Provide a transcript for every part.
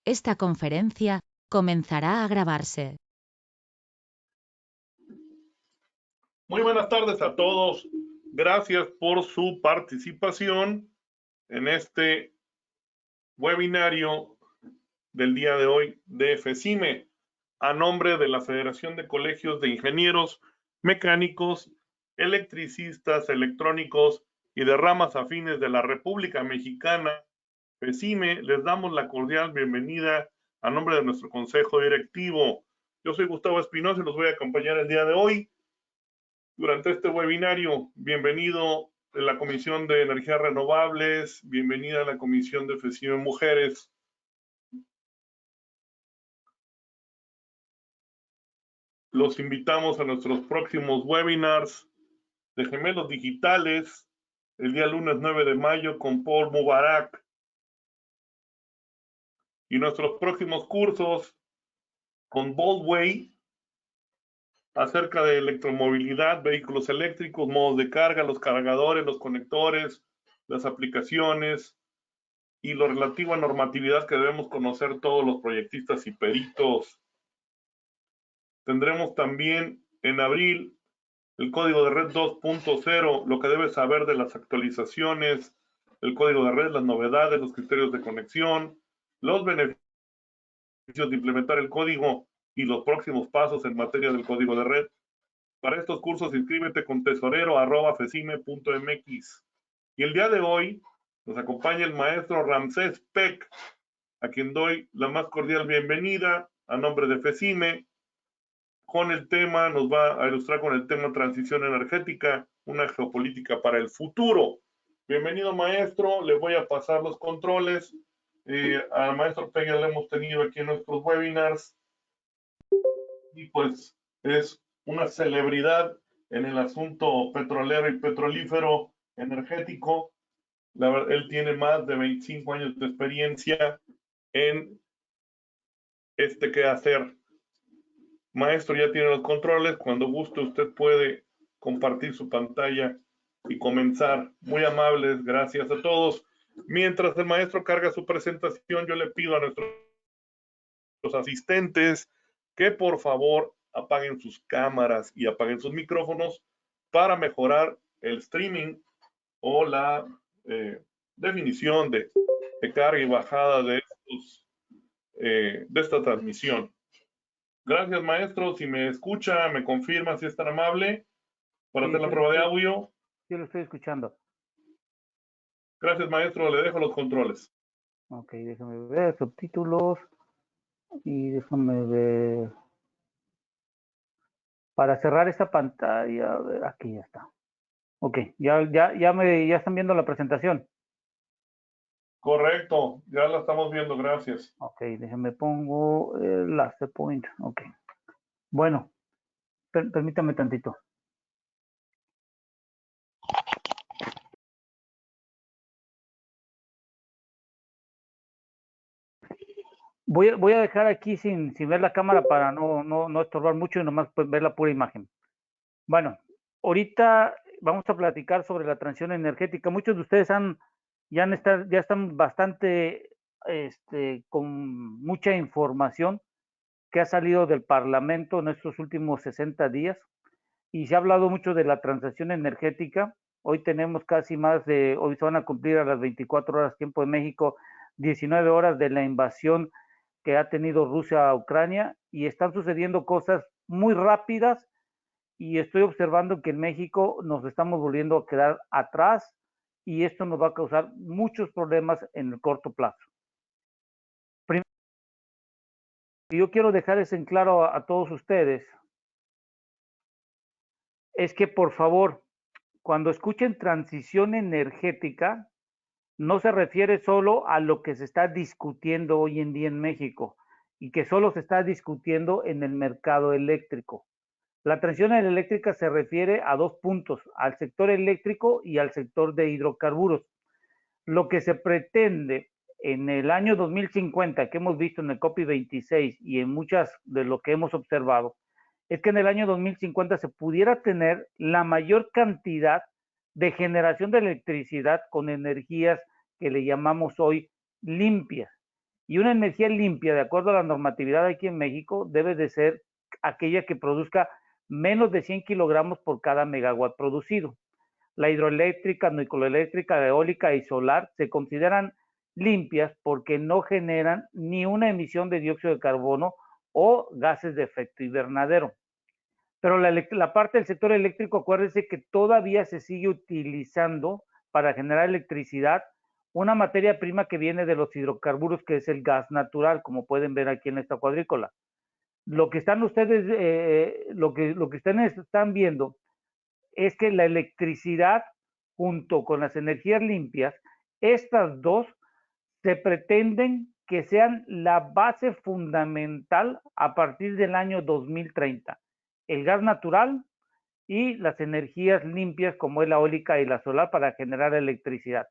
Esta conferencia comenzará a grabarse. Muy buenas tardes a todos. Gracias por su participación en este webinario del día de hoy de FECIME, a nombre de la Federación de Colegios de Ingenieros, Mecánicos, Electricistas, Electrónicos y de ramas afines de la República Mexicana. FECIME, les damos la cordial bienvenida a nombre de nuestro consejo directivo. Yo soy Gustavo Espinosa y los voy a acompañar el día de hoy durante este webinario. Bienvenido a la Comisión de Energías Renovables, bienvenida a la Comisión de FECIME Mujeres. Los invitamos a nuestros próximos webinars de gemelos digitales, el día lunes 9 de mayo con Paul Mubarak. Y nuestros próximos cursos con Boldway acerca de electromovilidad, vehículos eléctricos, modos de carga, los cargadores, los conectores, las aplicaciones y lo relativo a normatividad que debemos conocer todos los proyectistas y peritos. Tendremos también en abril el código de red 2.0, lo que debes saber de las actualizaciones, el código de red, las novedades, los criterios de conexión, los beneficios de implementar el código y los próximos pasos en materia del código de red. Para estos cursos inscríbete con tesorero@fecime.mx. Y el día de hoy nos acompaña el maestro Ramsés Peck, a quien doy la más cordial bienvenida a nombre de FECIME. Con el tema, nos va a ilustrar con el tema transición energética, una geopolítica para el futuro. Bienvenido, maestro. Le voy a pasar los controles. Al maestro Peck ya lo hemos tenido aquí en nuestros webinars y pues es una celebridad en el asunto petrolero y petrolífero energético. Él tiene más de 25 años de experiencia en este quehacer. Maestro, ya tiene los controles. Cuando guste, usted puede compartir su pantalla y comenzar. Muy amables, gracias a todos. Mientras el maestro carga su presentación, yo le pido a nuestros asistentes que por favor apaguen sus cámaras y apaguen sus micrófonos para mejorar el streaming o la definición de carga y bajada de esta transmisión. Gracias, maestro. Si me escucha, me confirma si es tan amable para hacer la prueba de audio. Yo lo estoy escuchando. Gracias, maestro. Le dejo los controles. Ok, déjame ver subtítulos y déjame ver. Para cerrar esta pantalla, a ver, aquí ya está. Ok, ya están viendo la presentación. Correcto, ya la estamos viendo, gracias. Ok, déjame pongo el last point. Ok. Bueno, permítame tantito. Voy a dejar aquí sin ver la cámara para no estorbar mucho y nomás ver la pura imagen. Bueno, ahorita vamos a platicar sobre la transición energética. Muchos de ustedes ya están bastante con mucha información que ha salido del Parlamento en estos últimos 60 días y se ha hablado mucho de la transición energética. Hoy tenemos hoy se van a cumplir a las 24 horas tiempo de México, 19 horas de la invasión que ha tenido Rusia a Ucrania y están sucediendo cosas muy rápidas y estoy observando que en México nos estamos volviendo a quedar atrás y esto nos va a causar muchos problemas en el corto plazo. Primero, yo quiero dejar eso en claro a todos ustedes, es que por favor, cuando escuchen transición energética, no se refiere solo a lo que se está discutiendo hoy en día en México y que solo se está discutiendo en el mercado eléctrico. La transición eléctrica se refiere a dos puntos, al sector eléctrico y al sector de hidrocarburos. Lo que se pretende en el año 2050, que hemos visto en el COP26 y en muchas de lo que hemos observado, es que en el año 2050 se pudiera tener la mayor cantidad de generación de electricidad con energías que le llamamos hoy limpias. Y una energía limpia, de acuerdo a la normatividad aquí en México, debe de ser aquella que produzca menos de 100 kilogramos por cada megawatt producido. La hidroeléctrica, nucleoeléctrica, eólica y solar se consideran limpias porque no generan ni una emisión de dióxido de carbono o gases de efecto invernadero. Pero la parte del sector eléctrico, acuérdense que todavía se sigue utilizando para generar electricidad una materia prima que viene de los hidrocarburos, que es el gas natural, como pueden ver aquí en esta cuadrícula. Lo que están ustedes, lo que ustedes están viendo es que la electricidad junto con las energías limpias, estas dos se pretenden que sean la base fundamental a partir del año 2030. El gas natural y las energías limpias como es la eólica y la solar para generar electricidad.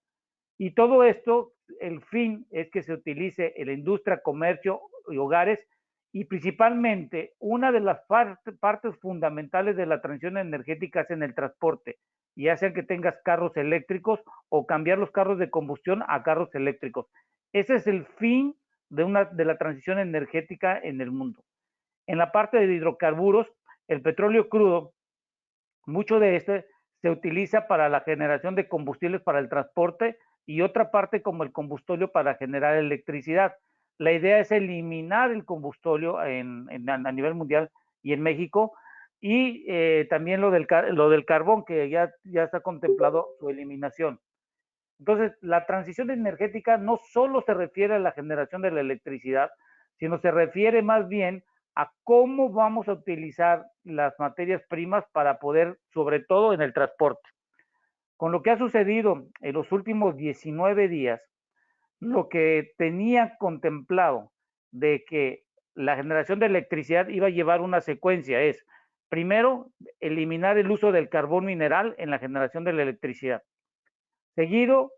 Y todo esto, el fin es que se utilice en la industria, comercio y hogares, y principalmente una de las partes fundamentales de la transición energética es en el transporte, ya sea que tengas carros eléctricos o cambiar los carros de combustión a carros eléctricos. Ese es el fin de la transición energética en el mundo. En la parte de hidrocarburos, el petróleo crudo, mucho de este se utiliza para la generación de combustibles para el transporte y otra parte como el combustóleo para generar electricidad. La idea es eliminar el combustóleo a nivel mundial y en México, y también lo del carbón, que ya está contemplado su eliminación. Entonces, la transición energética no solo se refiere a la generación de la electricidad, sino se refiere más bien a cómo vamos a utilizar las materias primas para poder, sobre todo en el transporte. Con lo que ha sucedido en los últimos 19 días, lo que tenía contemplado de que la generación de electricidad iba a llevar una secuencia es, primero, eliminar el uso del carbón mineral en la generación de la electricidad. Seguido,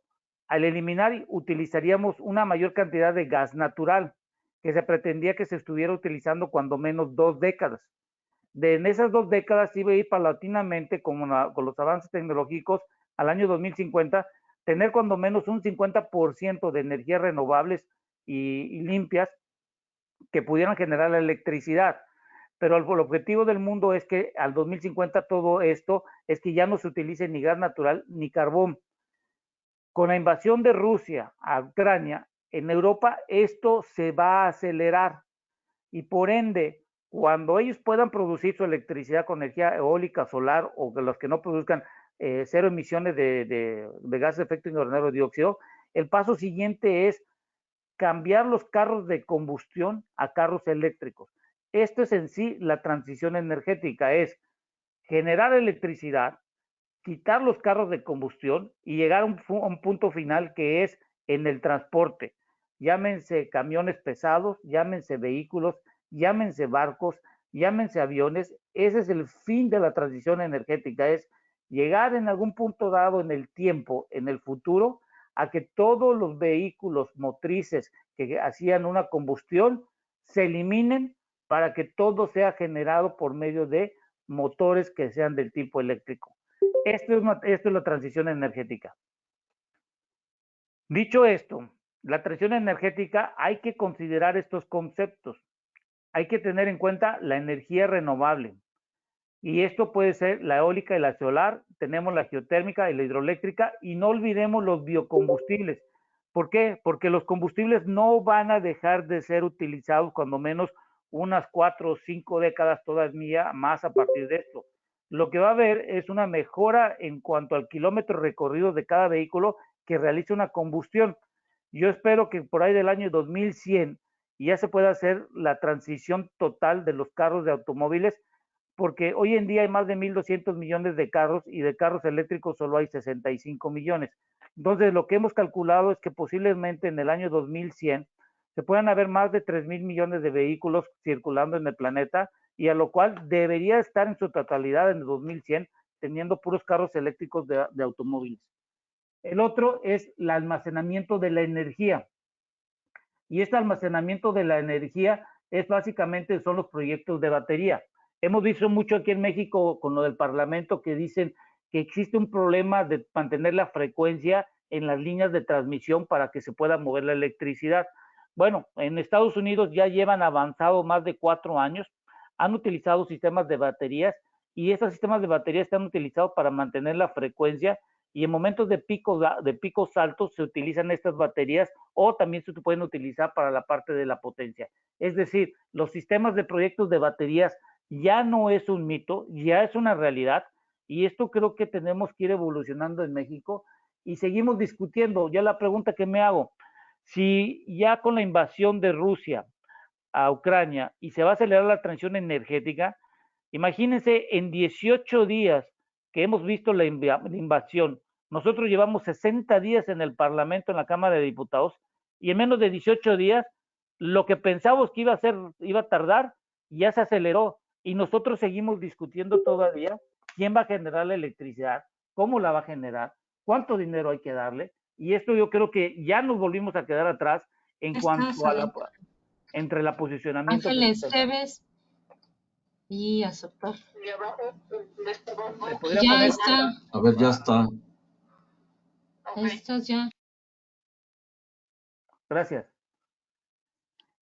al eliminar, utilizaríamos una mayor cantidad de gas natural, que se pretendía que se estuviera utilizando cuando menos 2 décadas. En esas 2 décadas iba a ir paulatinamente con los avances tecnológicos al año 2050, tener cuando menos un 50% de energías renovables y limpias que pudieran generar la electricidad. Pero el objetivo del mundo es que al 2050 todo esto es que ya no se utilice ni gas natural ni carbón. Con la invasión de Rusia a Ucrania, en Europa esto se va a acelerar y por ende, cuando ellos puedan producir su electricidad con energía eólica, solar o de los que no produzcan cero emisiones de gases de efecto invernadero dióxido, el paso siguiente es cambiar los carros de combustión a carros eléctricos. Esto es en sí la transición energética, es generar electricidad, quitar los carros de combustión y llegar a un punto final que es en el transporte. Llámense camiones pesados, llámense vehículos, llámense barcos, llámense aviones. Ese es el fin de la transición energética, es llegar en algún punto dado en el tiempo, en el futuro, a que todos los vehículos motrices que hacían una combustión se eliminen para que todo sea generado por medio de motores que sean del tipo eléctrico. Esto es la transición energética. Dicho esto, la transición energética hay que considerar estos conceptos. Hay que tener en cuenta la energía renovable. Y esto puede ser la eólica y la solar, tenemos la geotérmica y la hidroeléctrica, y no olvidemos los biocombustibles. ¿Por qué? Porque los combustibles no van a dejar de ser utilizados cuando menos unas 4 o 5 décadas todavía más a partir de esto. Lo que va a haber es una mejora en cuanto al kilómetro recorrido de cada vehículo que realice una combustión. Yo espero que por ahí del año 2100 ya se pueda hacer la transición total de los carros de automóviles, porque hoy en día hay más de 1.200 millones de carros y de carros eléctricos solo hay 65 millones. Entonces, lo que hemos calculado es que posiblemente en el año 2100 se puedan haber más de 3.000 millones de vehículos circulando en el planeta, y a lo cual debería estar en su totalidad en el 2100 teniendo puros carros eléctricos de automóviles. El otro es el almacenamiento de la energía. Y este almacenamiento de la energía es básicamente son los proyectos de batería. Hemos visto mucho aquí en México con lo del Parlamento que dicen que existe un problema de mantener la frecuencia en las líneas de transmisión para que se pueda mover la electricidad. Bueno, en Estados Unidos ya llevan avanzado más de 4 años, han utilizado sistemas de baterías y esos sistemas de baterías están utilizados para mantener la frecuencia y en momentos de picos altos se utilizan estas baterías o también se pueden utilizar para la parte de la potencia. Es decir, los sistemas de proyectos de baterías ya no es un mito, ya es una realidad y esto creo que tenemos que ir evolucionando en México y seguimos discutiendo. Ya la pregunta que me hago, si ya con la invasión de Rusia a Ucrania y se va a acelerar la transición energética, imagínense en 18 días que hemos visto la invasión, nosotros llevamos 60 días en el Parlamento, en la Cámara de Diputados, y en menos de 18 días, lo que pensábamos que iba a tardar, ya se aceleró, y nosotros seguimos discutiendo todavía quién va a generar la electricidad, cómo la va a generar, cuánto dinero hay que darle, y esto yo creo que ya nos volvimos a quedar atrás en cuanto a entre el posicionamiento. Ángeles Chévez y aceptar. Ya está. A ver, ya está. Estás ya. Gracias.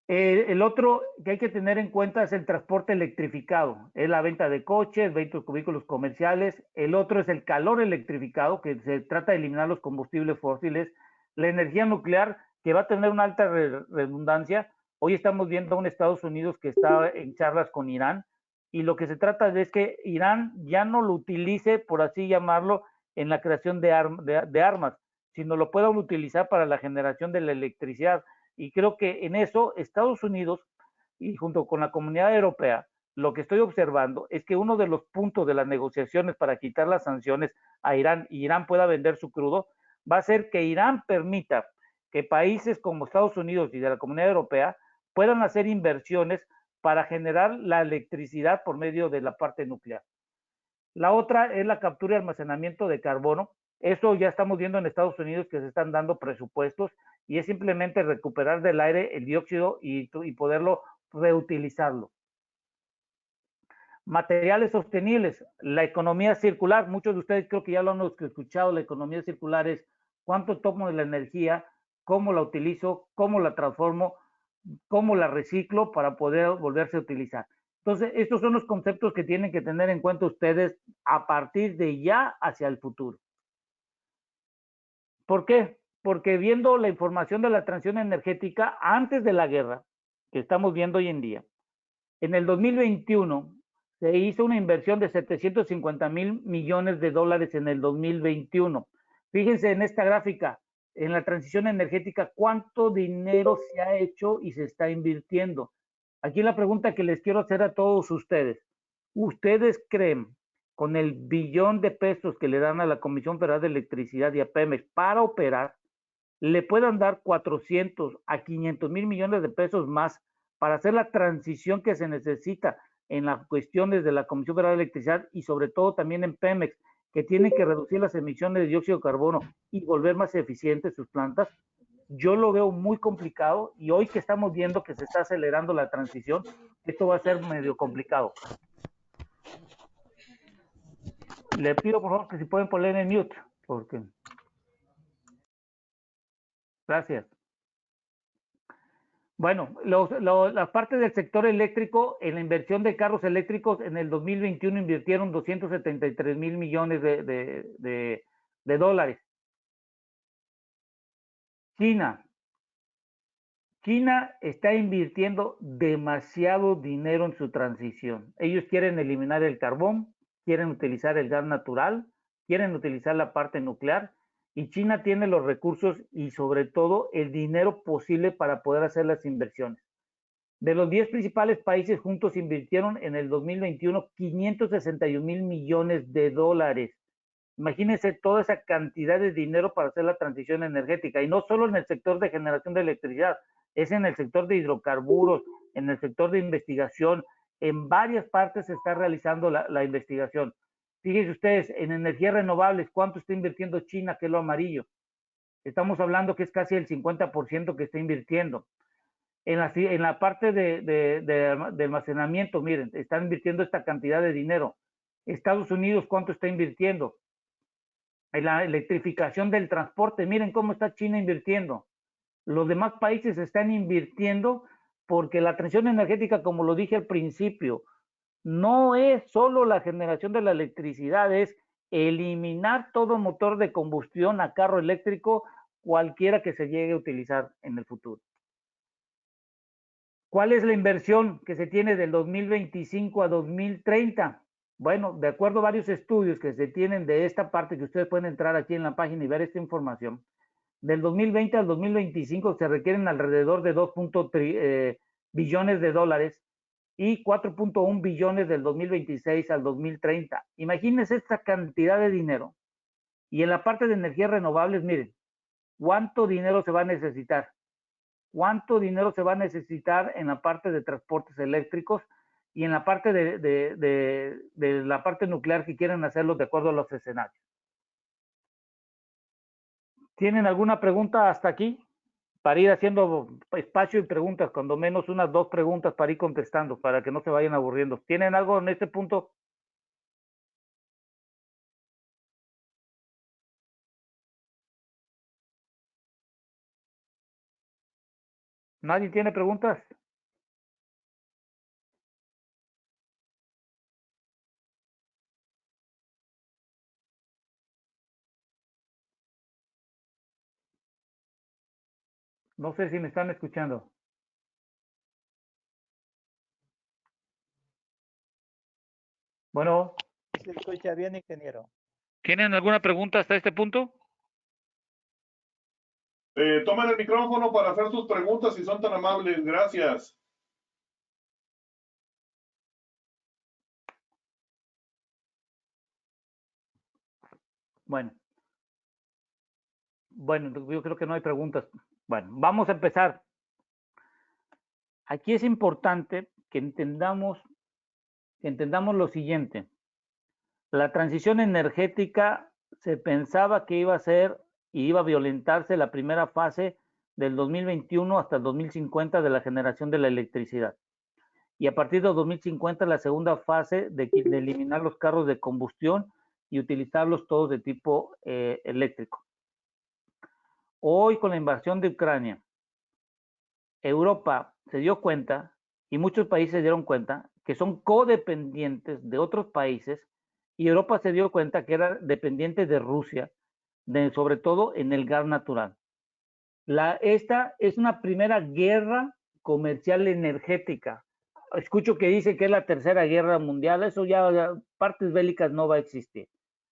El otro que hay que tener en cuenta es el transporte electrificado, es la venta de coches, vehículos comerciales. El otro es el calor electrificado, que se trata de eliminar los combustibles fósiles. La energía nuclear, que va a tener una alta redundancia. Hoy estamos viendo a un Estados Unidos que está en charlas con Irán, y lo que se trata es que Irán ya no lo utilice, por así llamarlo, en la creación de armas, sino lo puedan utilizar para la generación de la electricidad. Y creo que en eso Estados Unidos y junto con la comunidad europea, lo que estoy observando es que uno de los puntos de las negociaciones para quitar las sanciones a Irán y Irán pueda vender su crudo, va a ser que Irán permita que países como Estados Unidos y de la comunidad europea puedan hacer inversiones para generar la electricidad por medio de la parte nuclear. La otra es la captura y almacenamiento de carbono. Eso ya estamos viendo en Estados Unidos que se están dando presupuestos y es simplemente recuperar del aire el dióxido y poderlo reutilizarlo. Materiales sostenibles, la economía circular. Muchos de ustedes creo que ya lo han escuchado. La economía circular es cuánto tomo de la energía, cómo la utilizo, cómo la transformo, cómo la reciclo para poder volverse a utilizar. Entonces, estos son los conceptos que tienen que tener en cuenta ustedes a partir de ya hacia el futuro. ¿Por qué? Porque viendo la información de la transición energética antes de la guerra, que estamos viendo hoy en día, en el 2021 se hizo una inversión de 750,000 millones de dólares en el 2021. Fíjense en esta gráfica, en la transición energética, cuánto dinero se ha hecho y se está invirtiendo. Aquí la pregunta que les quiero hacer a todos ustedes. ¿Ustedes creen, con el billón de pesos que le dan a la Comisión Federal de Electricidad y a Pemex para operar, le puedan dar 400 a 500 mil millones de pesos más para hacer la transición que se necesita en las cuestiones de la Comisión Federal de Electricidad y sobre todo también en Pemex, que tienen que reducir las emisiones de dióxido de carbono y volver más eficientes sus plantas? Yo lo veo muy complicado y hoy que estamos viendo que se está acelerando la transición, esto va a ser medio complicado. Le pido por favor que si pueden poner en mute, porque... Gracias. Bueno, la parte del sector eléctrico, en la inversión de carros eléctricos, en el 2021 invirtieron 273,000 millones de dólares. China está invirtiendo demasiado dinero en su transición. Ellos quieren eliminar el carbón, quieren utilizar el gas natural, quieren utilizar la parte nuclear, y China tiene los recursos y sobre todo el dinero posible para poder hacer las inversiones. De los 10 principales países juntos invirtieron en el 2021 561,000 millones de dólares. Imagínense toda esa cantidad de dinero para hacer la transición energética, y no solo en el sector de generación de electricidad, es en el sector de hidrocarburos, en el sector de investigación, en varias partes se está realizando la investigación. Fíjense ustedes, en energías renovables, ¿cuánto está invirtiendo China, que es lo amarillo? Estamos hablando que es casi el 50% que está invirtiendo. En la parte de almacenamiento, miren, están invirtiendo esta cantidad de dinero. Estados Unidos, ¿cuánto está invirtiendo? En la electrificación del transporte, miren cómo está China invirtiendo. Los demás países están invirtiendo porque la transición energética, como lo dije al principio, no es solo la generación de la electricidad, es eliminar todo motor de combustión a carro eléctrico, cualquiera que se llegue a utilizar en el futuro. ¿Cuál es la inversión que se tiene del 2025 a 2030? Bueno, de acuerdo a varios estudios que se tienen de esta parte, que ustedes pueden entrar aquí en la página y ver esta información, del 2020 al 2025 se requieren alrededor de 2 billones de dólares y 4.1 billones del 2026 al 2030. Imagínense esta cantidad de dinero. Y en la parte de energías renovables, miren, ¿cuánto dinero se va a necesitar? ¿Cuánto dinero se va a necesitar en la parte de transportes eléctricos y en la parte de la parte nuclear que quieren hacerlo de acuerdo a los escenarios? ¿Tienen alguna pregunta hasta aquí? Para ir haciendo espacio y preguntas, cuando menos unas 2 preguntas para ir contestando, para que no se vayan aburriendo. ¿Tienen algo en este punto? ¿Nadie tiene preguntas? No sé si me están escuchando. Bueno, Se escucha bien, ingeniero. ¿tienen alguna pregunta hasta este punto? Tomen el micrófono para hacer sus preguntas si son tan amables. Gracias. Bueno, yo creo que no hay preguntas. Bueno, vamos a empezar. Aquí es importante que entendamos lo siguiente. La transición energética se pensaba que iba a ser y iba a violentarse la primera fase del 2021 hasta el 2050 de la generación de la electricidad. Y a partir de 2050 la segunda fase de eliminar los carros de combustión y utilizarlos todos de tipo eléctrico. Hoy, con la invasión de Ucrania, Europa se dio cuenta, y muchos países se dieron cuenta, que son codependientes de otros países, y Europa se dio cuenta que era dependiente de Rusia, sobre todo en el gas natural. Esta es una primera guerra comercial energética. Escucho que dice que es la tercera guerra mundial, eso ya partes bélicas no va a existir.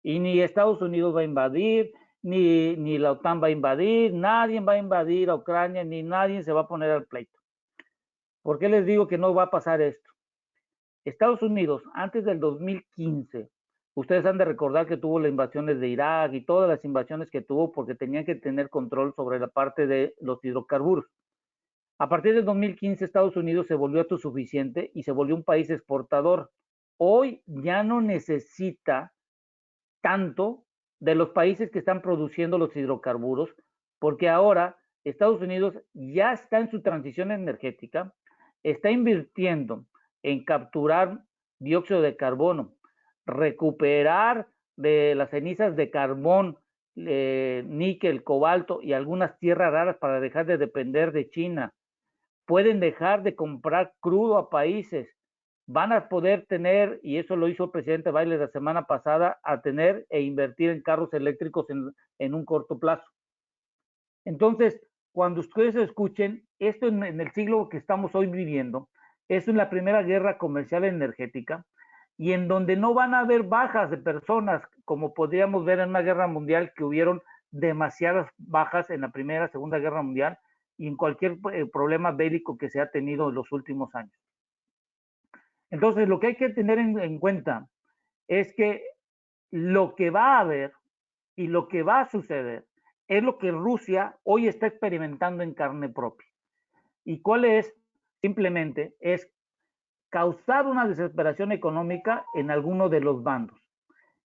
Y ni Estados Unidos va a invadir, ni la OTAN va a invadir, nadie va a invadir a Ucrania, ni nadie se va a poner al pleito. ¿Por qué les digo que no va a pasar esto? Estados Unidos, antes del 2015, ustedes han de recordar que tuvo las invasiones de Irak y todas las invasiones que tuvo porque tenían que tener control sobre la parte de los hidrocarburos. A partir del 2015, Estados Unidos se volvió autosuficiente y se volvió un país exportador. Hoy ya no necesita tanto de los países que están produciendo los hidrocarburos, porque ahora Estados Unidos ya está en su transición energética, está invirtiendo en capturar dióxido de carbono, recuperar de las cenizas de carbón, níquel, cobalto y algunas tierras raras para dejar de depender de China. Pueden dejar de comprar crudo a países, van a poder tener, y eso lo hizo el presidente Biden la semana pasada, a tener e invertir en carros eléctricos en un corto plazo. Entonces, cuando ustedes escuchen, esto en el siglo que estamos hoy viviendo, es la primera guerra comercial energética, y en donde no van a haber bajas de personas, como podríamos ver en una guerra mundial, que hubieron demasiadas bajas en la Primera, Segunda Guerra Mundial, y en cualquier problema bélico que se ha tenido en los últimos años. Entonces, lo que hay que tener en cuenta es que lo que va a haber y lo que va a suceder es lo que Rusia hoy está experimentando en carne propia. ¿Y cuál es? Simplemente es causar una desesperación económica en alguno de los bandos.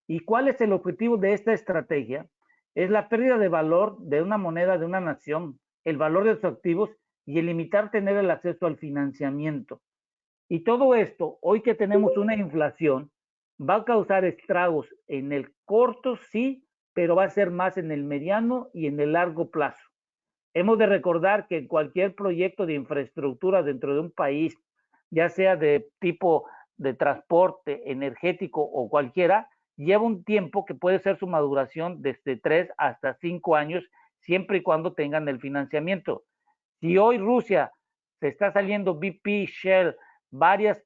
¿Y cuál es el objetivo de esta estrategia? Es la pérdida de valor de una moneda de una nación, el valor de sus activos y el limitar tener el acceso al financiamiento. Y todo esto, hoy que tenemos una inflación, va a causar estragos en el corto, sí, pero va a ser más en el mediano y en el largo plazo. Hemos de recordar que cualquier proyecto de infraestructura dentro de un país, ya sea de tipo de transporte, energético o cualquiera, lleva un tiempo que puede ser su maduración desde 3 hasta 5 años, siempre y cuando tengan el financiamiento. Si hoy Rusia se está saliendo BP, Shell, varias,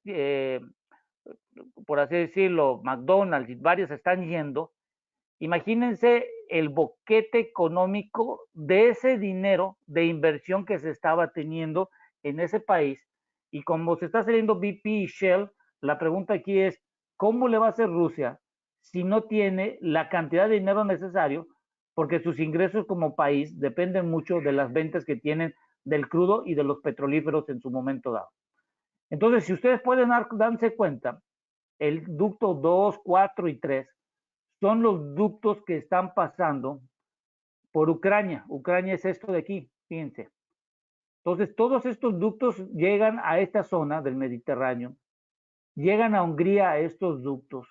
por así decirlo, McDonald's, varias están yendo, imagínense el boquete económico de ese dinero de inversión que se estaba teniendo en ese país. Y como se está saliendo BP y Shell, la pregunta aquí es, ¿cómo le va a hacer Rusia si no tiene la cantidad de dinero necesario? Porque sus ingresos como país dependen mucho de las ventas que tienen del crudo y de los petrolíferos en su momento dado. Entonces, si ustedes pueden darse cuenta, el ducto 2, 4 y 3 son los ductos que están pasando por Ucrania. Ucrania es esto de aquí, fíjense. Entonces, todos estos ductos llegan a esta zona del Mediterráneo, llegan a Hungría a estos ductos.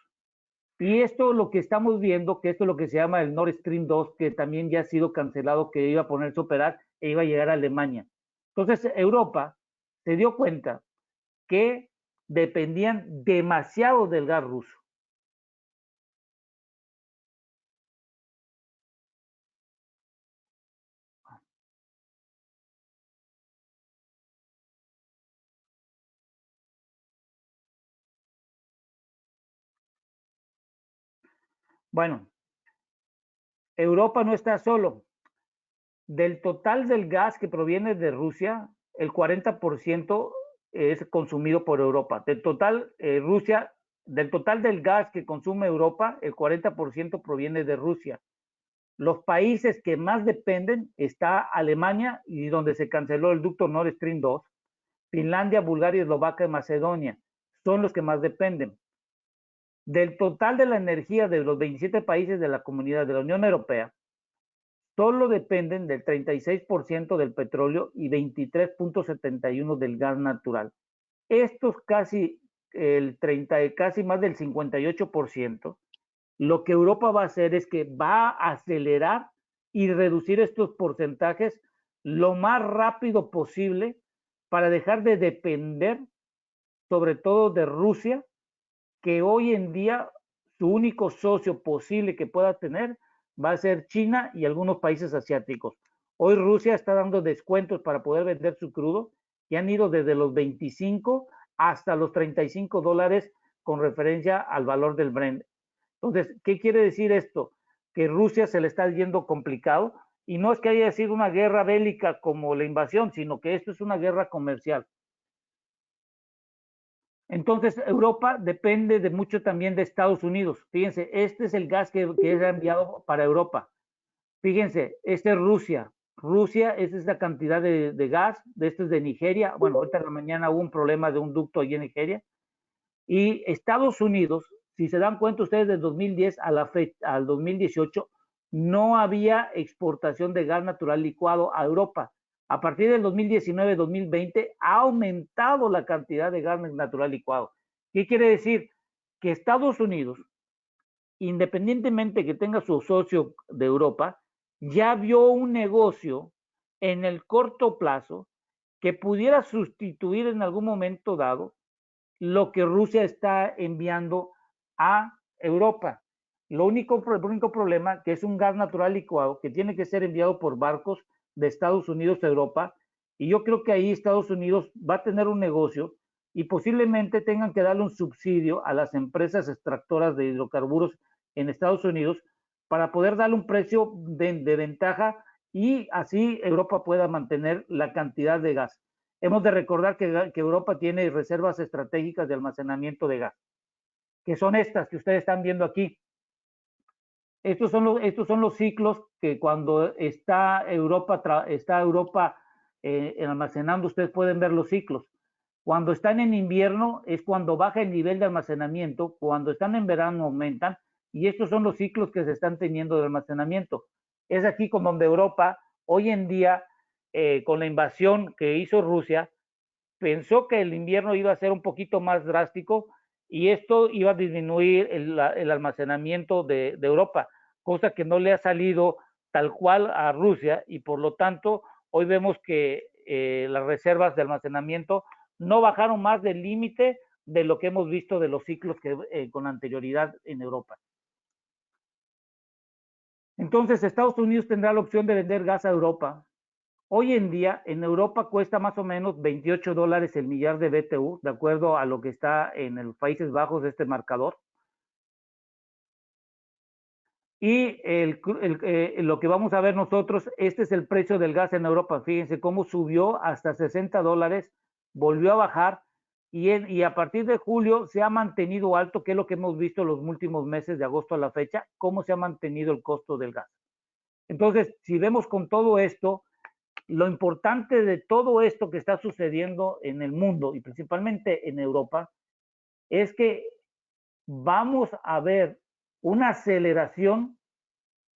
Y esto lo que estamos viendo, que esto es lo que se llama el Nord Stream 2, que también ya ha sido cancelado, que iba a ponerse a operar e iba a llegar a Alemania. Entonces, Europa se dio cuenta que dependían demasiado del gas ruso. Bueno, Europa no está solo. Del total del gas que proviene de Rusia, el 40% es consumido por Europa. Del total, del total del gas que consume Europa, el 40% proviene de Rusia. Los países que más dependen está Alemania, y donde se canceló el ducto Nord Stream 2, Finlandia, Bulgaria, Eslovaquia y Macedonia. Son los que más dependen. Del total de la energía de los 27 países de la comunidad de la Unión Europea, solo dependen del 36% del petróleo y 23.71% del gas natural. Estos casi casi más del 58%, lo que Europa va a hacer es que va a acelerar y reducir estos porcentajes lo más rápido posible para dejar de depender sobre todo de Rusia, que hoy en día su único socio posible que pueda tener va a ser China y algunos países asiáticos. Hoy Rusia está dando descuentos para poder vender su crudo y han ido desde los 25 hasta los $35 con referencia al valor del Brent. Entonces, ¿qué quiere decir esto? Que Rusia se le está yendo complicado y no es que haya sido una guerra bélica como la invasión, sino que esto es una guerra comercial. Entonces, Europa depende de mucho también de Estados Unidos. Fíjense, este es el gas que es enviado para Europa. Fíjense, este es Rusia. Rusia es esta cantidad de gas, este es de Nigeria. Bueno, ahorita en la mañana hubo un problema de un ducto allí en Nigeria. Y Estados Unidos, si se dan cuenta ustedes, del 2010 al 2018, no había exportación de gas natural licuado a Europa. A partir del 2019-2020 ha aumentado la cantidad de gas natural licuado. ¿Qué quiere decir? Que Estados Unidos, independientemente que tenga su socio de Europa, ya vio un negocio en el corto plazo que pudiera sustituir en algún momento dado lo que Rusia está enviando a Europa. El único problema que es un gas natural licuado que tiene que ser enviado por barcos de Estados Unidos a Europa, y yo creo que ahí Estados Unidos va a tener un negocio y posiblemente tengan que darle un subsidio a las empresas extractoras de hidrocarburos en Estados Unidos para poder darle un precio de ventaja y así Europa pueda mantener la cantidad de gas. Hemos de recordar que Europa tiene reservas estratégicas de almacenamiento de gas, que son estas que ustedes están viendo aquí. Estos son los ciclos que cuando está Europa almacenando, ustedes pueden ver los ciclos. Cuando están en invierno es cuando baja el nivel de almacenamiento, cuando están en verano aumentan, y estos son los ciclos que se están teniendo de almacenamiento. Es aquí como donde Europa, hoy en día, con la invasión que hizo Rusia, pensó que el invierno iba a ser un poquito más drástico y esto iba a disminuir el almacenamiento de Europa, cosa que no le ha salido tal cual a Rusia y por lo tanto hoy vemos que las reservas de almacenamiento no bajaron más del límite de lo que hemos visto de los ciclos que con anterioridad en Europa. Entonces, Estados Unidos tendrá la opción de vender gas a Europa. Hoy en día, en Europa cuesta más o menos $28 el millar de BTU, de acuerdo a lo que está en los Países Bajos de este marcador. Y lo que vamos a ver nosotros, este es el precio del gas en Europa. Fíjense cómo subió hasta $60, volvió a bajar y a partir de julio se ha mantenido alto, que es lo que hemos visto los últimos meses de agosto a la fecha, cómo se ha mantenido el costo del gas. Entonces, si vemos con todo esto, lo importante de todo esto que está sucediendo en el mundo y principalmente en Europa es que vamos a ver una aceleración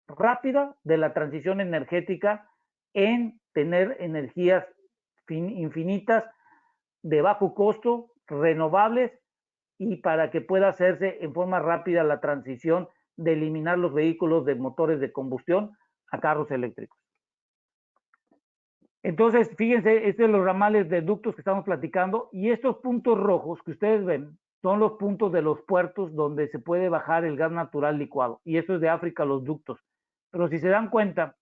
rápida de la transición energética en tener energías infinitas de bajo costo, renovables, y para que pueda hacerse en forma rápida la transición de eliminar los vehículos de motores de combustión a carros eléctricos. Entonces, fíjense, estos son los ramales de ductos que estamos platicando, y estos puntos rojos que ustedes ven son los puntos de los puertos donde se puede bajar el gas natural licuado, y esto es de África, los ductos. Pero si se dan cuenta,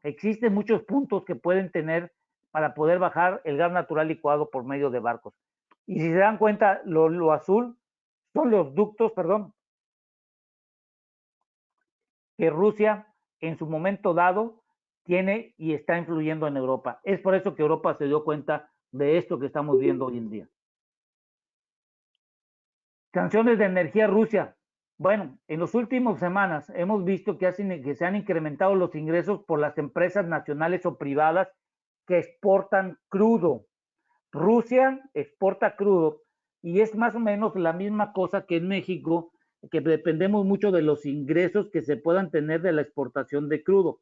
existen muchos puntos que pueden tener para poder bajar el gas natural licuado por medio de barcos. Y si se dan cuenta, lo azul son los ductos, que Rusia en su momento dado tiene y está influyendo en Europa. Es por eso que Europa se dio cuenta de esto que estamos viendo hoy en día. Sanciones de energía a Rusia. Bueno, en las últimas semanas hemos visto que se han incrementado los ingresos por las empresas nacionales o privadas que exportan crudo. Rusia exporta crudo y es más o menos la misma cosa que en México, que dependemos mucho de los ingresos que se puedan tener de la exportación de crudo.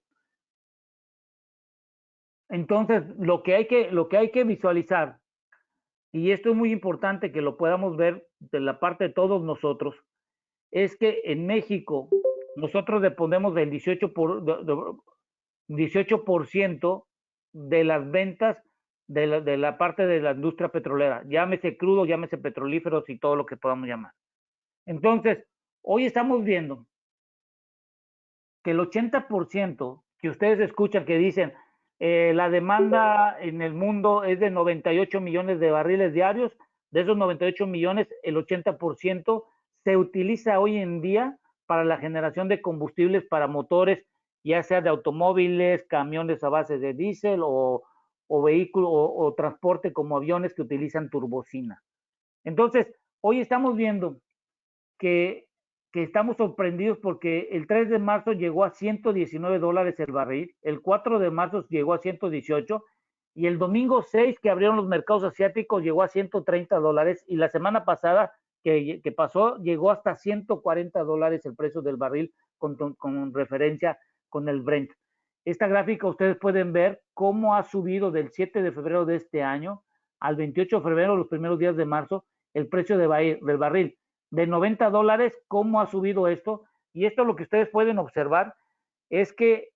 Entonces, lo que hay que visualizar, y esto es muy importante que lo podamos ver de la parte de todos nosotros, es que en México nosotros dependemos del 18% de las ventas de la parte de la industria petrolera, llámese crudo, llámese petrolíferos y todo lo que podamos llamar. Entonces, hoy estamos viendo que el 80% que ustedes escuchan que dicen la demanda en el mundo es de 98 millones de barriles diarios, de esos 98 millones, el 80% se utiliza hoy en día para la generación de combustibles para motores, ya sea de automóviles, camiones a base de diésel o vehículos o transporte como aviones que utilizan turbocina. Entonces, hoy estamos viendo que estamos sorprendidos porque el 3 de marzo llegó a $119 el barril, el 4 de marzo llegó a 118 y el domingo 6 que abrieron los mercados asiáticos llegó a $130 y la semana pasada que pasó llegó hasta $140 el precio del barril con referencia con el Brent. Esta gráfica ustedes pueden ver cómo ha subido del 7 de febrero de este año al 28 de febrero, los primeros días de marzo, el precio del barril. De $90, cómo ha subido esto. Y esto lo que ustedes pueden observar es que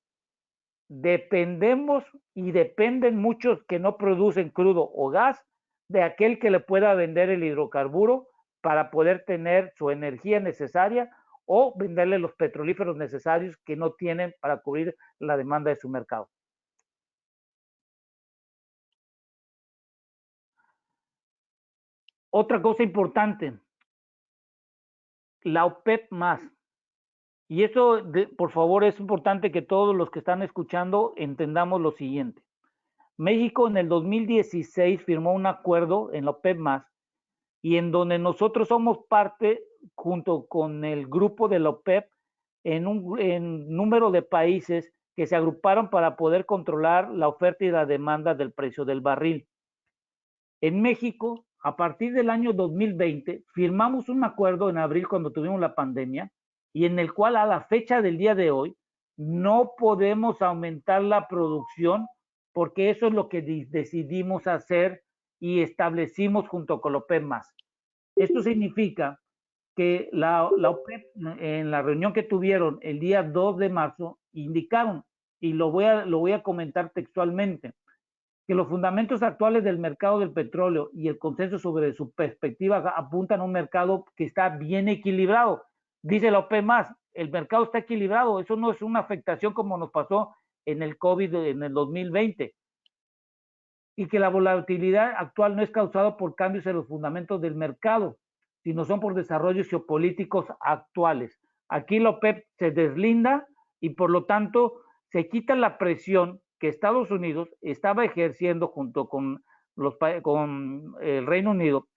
dependemos y dependen muchos que no producen crudo o gas de aquel que le pueda vender el hidrocarburo para poder tener su energía necesaria o venderle los petrolíferos necesarios que no tienen para cubrir la demanda de su mercado. Otra cosa importante, la OPEP+. Y eso, por favor, es importante que todos los que están escuchando entendamos lo siguiente. México en el 2016 firmó un acuerdo en la OPEP+, y en donde nosotros somos parte, junto con el grupo de la OPEP, en número de países que se agruparon para poder controlar la oferta y la demanda del precio del barril. En México, a partir del año 2020, firmamos un acuerdo en abril cuando tuvimos la pandemia y en el cual a la fecha del día de hoy no podemos aumentar la producción porque eso es lo que decidimos hacer y establecimos junto con la OPEP+. Esto significa que la OPEP en la reunión que tuvieron el día 2 de marzo indicaron y lo voy a comentar textualmente, que los fundamentos actuales del mercado del petróleo y el consenso sobre su perspectiva apuntan a un mercado que está bien equilibrado. Dice la OPEP+, el mercado está equilibrado, eso no es una afectación como nos pasó en el COVID en el 2020, y que la volatilidad actual no es causada por cambios en los fundamentos del mercado, sino son por desarrollos geopolíticos actuales. Aquí la OPEP se deslinda y por lo tanto se quita la presión que Estados Unidos estaba ejerciendo junto con el Reino Unido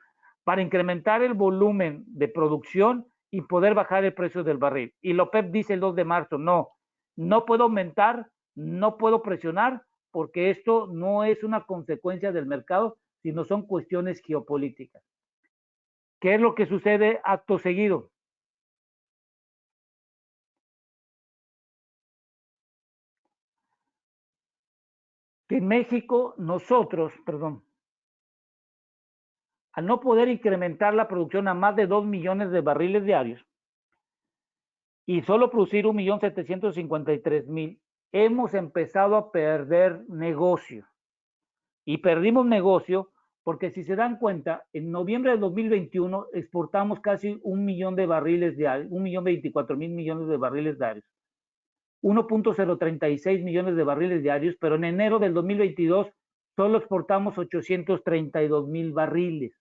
para incrementar el volumen de producción y poder bajar el precio del barril. Y la OPEP dice el 2 de marzo, no puedo aumentar, no puedo presionar, porque esto no es una consecuencia del mercado, sino son cuestiones geopolíticas. ¿Qué es lo que sucede acto seguido? Que en México al no poder incrementar la producción a más de 2 millones de barriles diarios y solo producir 1.753.000, hemos empezado a perder negocio. Y perdimos negocio porque si se dan cuenta, en noviembre de 2021 exportamos casi 1 millón de barriles diarios, 1.024.000 millones de barriles diarios. 1.036 millones de barriles diarios, pero en enero del 2022 solo exportamos 832.000 barriles.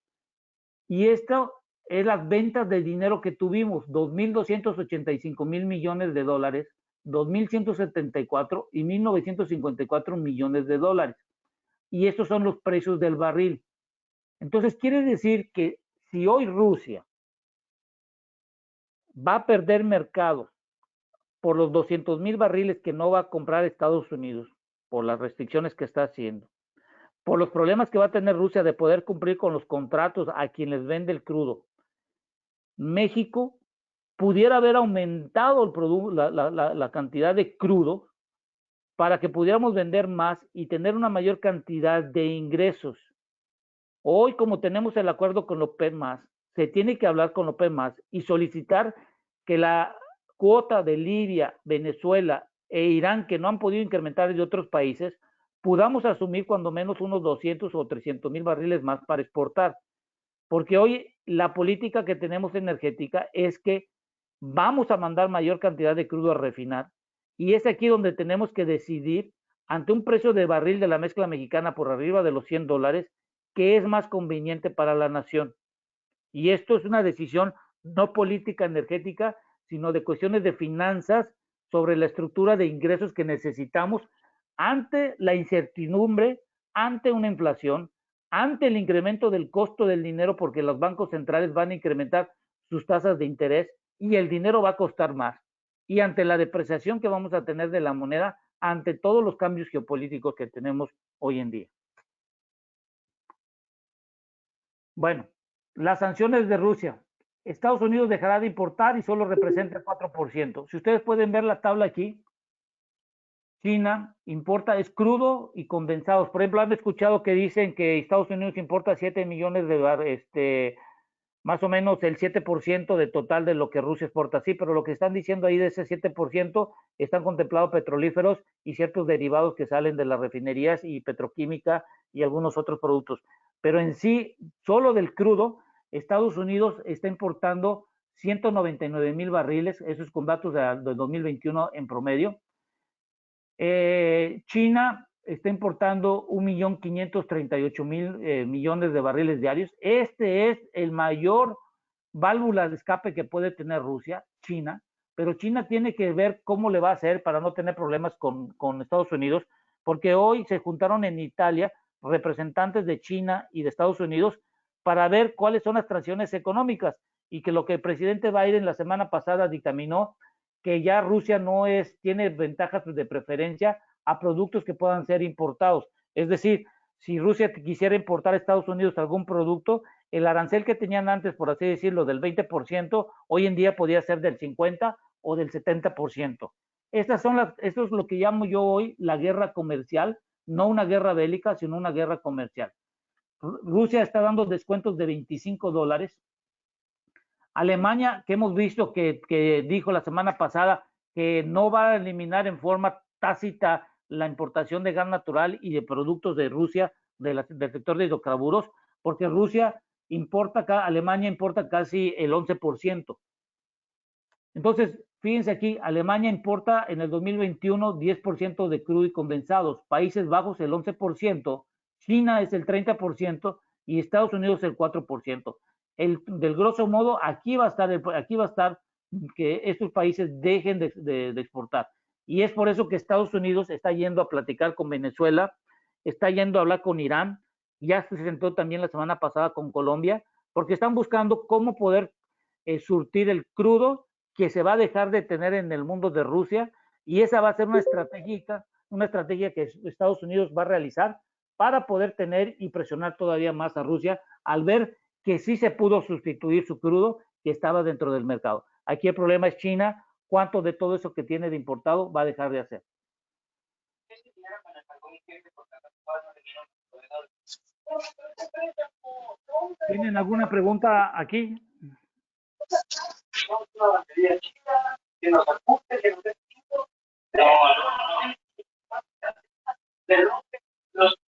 Y esto es las ventas de dinero que tuvimos, 2.285.000 millones de dólares, 2.174 y 1.954 millones de dólares. Y estos son los precios del barril. Entonces quiere decir que si hoy Rusia va a perder mercado por los 200.000 barriles que no va a comprar Estados Unidos, por las restricciones que está haciendo, por los problemas que va a tener Rusia de poder cumplir con los contratos a quien les vende el crudo, México pudiera haber aumentado la cantidad de crudo para que pudiéramos vender más y tener una mayor cantidad de ingresos. Hoy, como tenemos el acuerdo con la OPEP+, se tiene que hablar con la OPEP+, y solicitar que la cuota de Libia, Venezuela e Irán, que no han podido incrementar de otros países, podamos asumir cuando menos unos 200 o 300.000 barriles más para exportar. Porque hoy la política que tenemos energética es que vamos a mandar mayor cantidad de crudo a refinar, y es aquí donde tenemos que decidir, ante un precio de barril de la mezcla mexicana por arriba de los $100, qué es más conveniente para la nación. Y esto es una decisión no política energética, sino de cuestiones de finanzas sobre la estructura de ingresos que necesitamos ante la incertidumbre, ante una inflación, ante el incremento del costo del dinero, porque los bancos centrales van a incrementar sus tasas de interés y el dinero va a costar más. Y ante la depreciación que vamos a tener de la moneda, ante todos los cambios geopolíticos que tenemos hoy en día. Bueno, las sanciones de Rusia. Estados Unidos dejará de importar y solo representa el 4%. Si ustedes pueden ver la tabla aquí, China importa, es crudo y condensados. Por ejemplo, han escuchado que dicen que Estados Unidos importa 7 millones de más o menos el 7% de total de lo que Rusia exporta. Sí, pero lo que están diciendo ahí de ese 7% están contemplados petrolíferos y ciertos derivados que salen de las refinerías y petroquímica y algunos otros productos. Pero en sí, solo del crudo, Estados Unidos está importando 199.000 barriles, eso es con datos de 2021 en promedio. China está importando 1.538.000 millones de barriles diarios. Este es el mayor válvula de escape que puede tener Rusia, China, pero China tiene que ver cómo le va a hacer para no tener problemas con Estados Unidos, porque hoy se juntaron en Italia representantes de China y de Estados Unidos para ver cuáles son las sanciones económicas, y que lo que el presidente Biden la semana pasada dictaminó, que ya Rusia tiene ventajas de preferencia a productos que puedan ser importados. Es decir, si Rusia quisiera importar a Estados Unidos algún producto, el arancel que tenían antes, por así decirlo, del 20%, hoy en día podría ser del 50% o del 70%. Esto es lo que llamo yo hoy la guerra comercial, no una guerra bélica, sino una guerra comercial. Rusia está dando descuentos de $25. Alemania, que hemos visto que dijo la semana pasada que no va a eliminar en forma tácita la importación de gas natural y de productos de Rusia, del sector de hidrocarburos, porque Rusia importa acá, Alemania importa casi el 11%. Entonces, fíjense aquí, Alemania importa en el 2021 10% de crudo y condensados, Países Bajos el 11%, China es el 30% y Estados Unidos el 4%. Del grosso modo, aquí va a estar que estos países dejen de exportar. Y es por eso que Estados Unidos está yendo a platicar con Venezuela, está yendo a hablar con Irán, ya se sentó también la semana pasada con Colombia, porque están buscando cómo poder surtir el crudo que se va a dejar de tener en el mundo de Rusia, y esa va a ser una estrategia que Estados Unidos va a realizar para poder tener y presionar todavía más a Rusia al ver que sí se pudo sustituir su crudo que estaba dentro del mercado. Aquí el problema es China, cuánto de todo eso que tiene de importado va a dejar de hacer. ¿Tienen alguna pregunta aquí?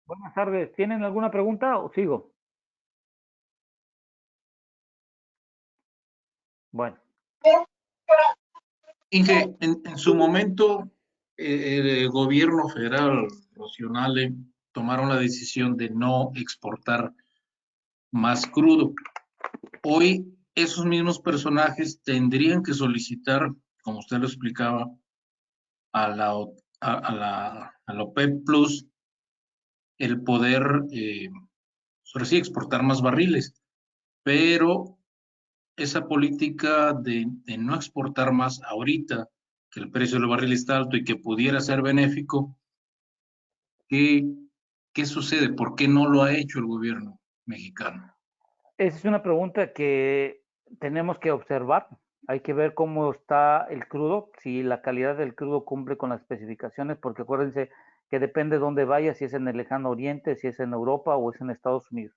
Buenas tardes. ¿Tienen alguna pregunta o sigo? Bueno. Inge, en su momento, el gobierno federal, nacional, tomaron la decisión de no exportar más crudo. Hoy, esos mismos personajes tendrían que solicitar, como usted lo explicaba, a la OPEP Plus el poder, sobre sí, exportar más barriles, pero esa política de no exportar más ahorita, que el precio del barril está alto y que pudiera ser benéfico, ¿qué sucede? ¿Por qué no lo ha hecho el gobierno mexicano? Esa es una pregunta que tenemos que observar. Hay que ver cómo está el crudo, si la calidad del crudo cumple con las especificaciones, porque acuérdense que depende de dónde vaya, si es en el lejano oriente, si es en Europa o es en Estados Unidos.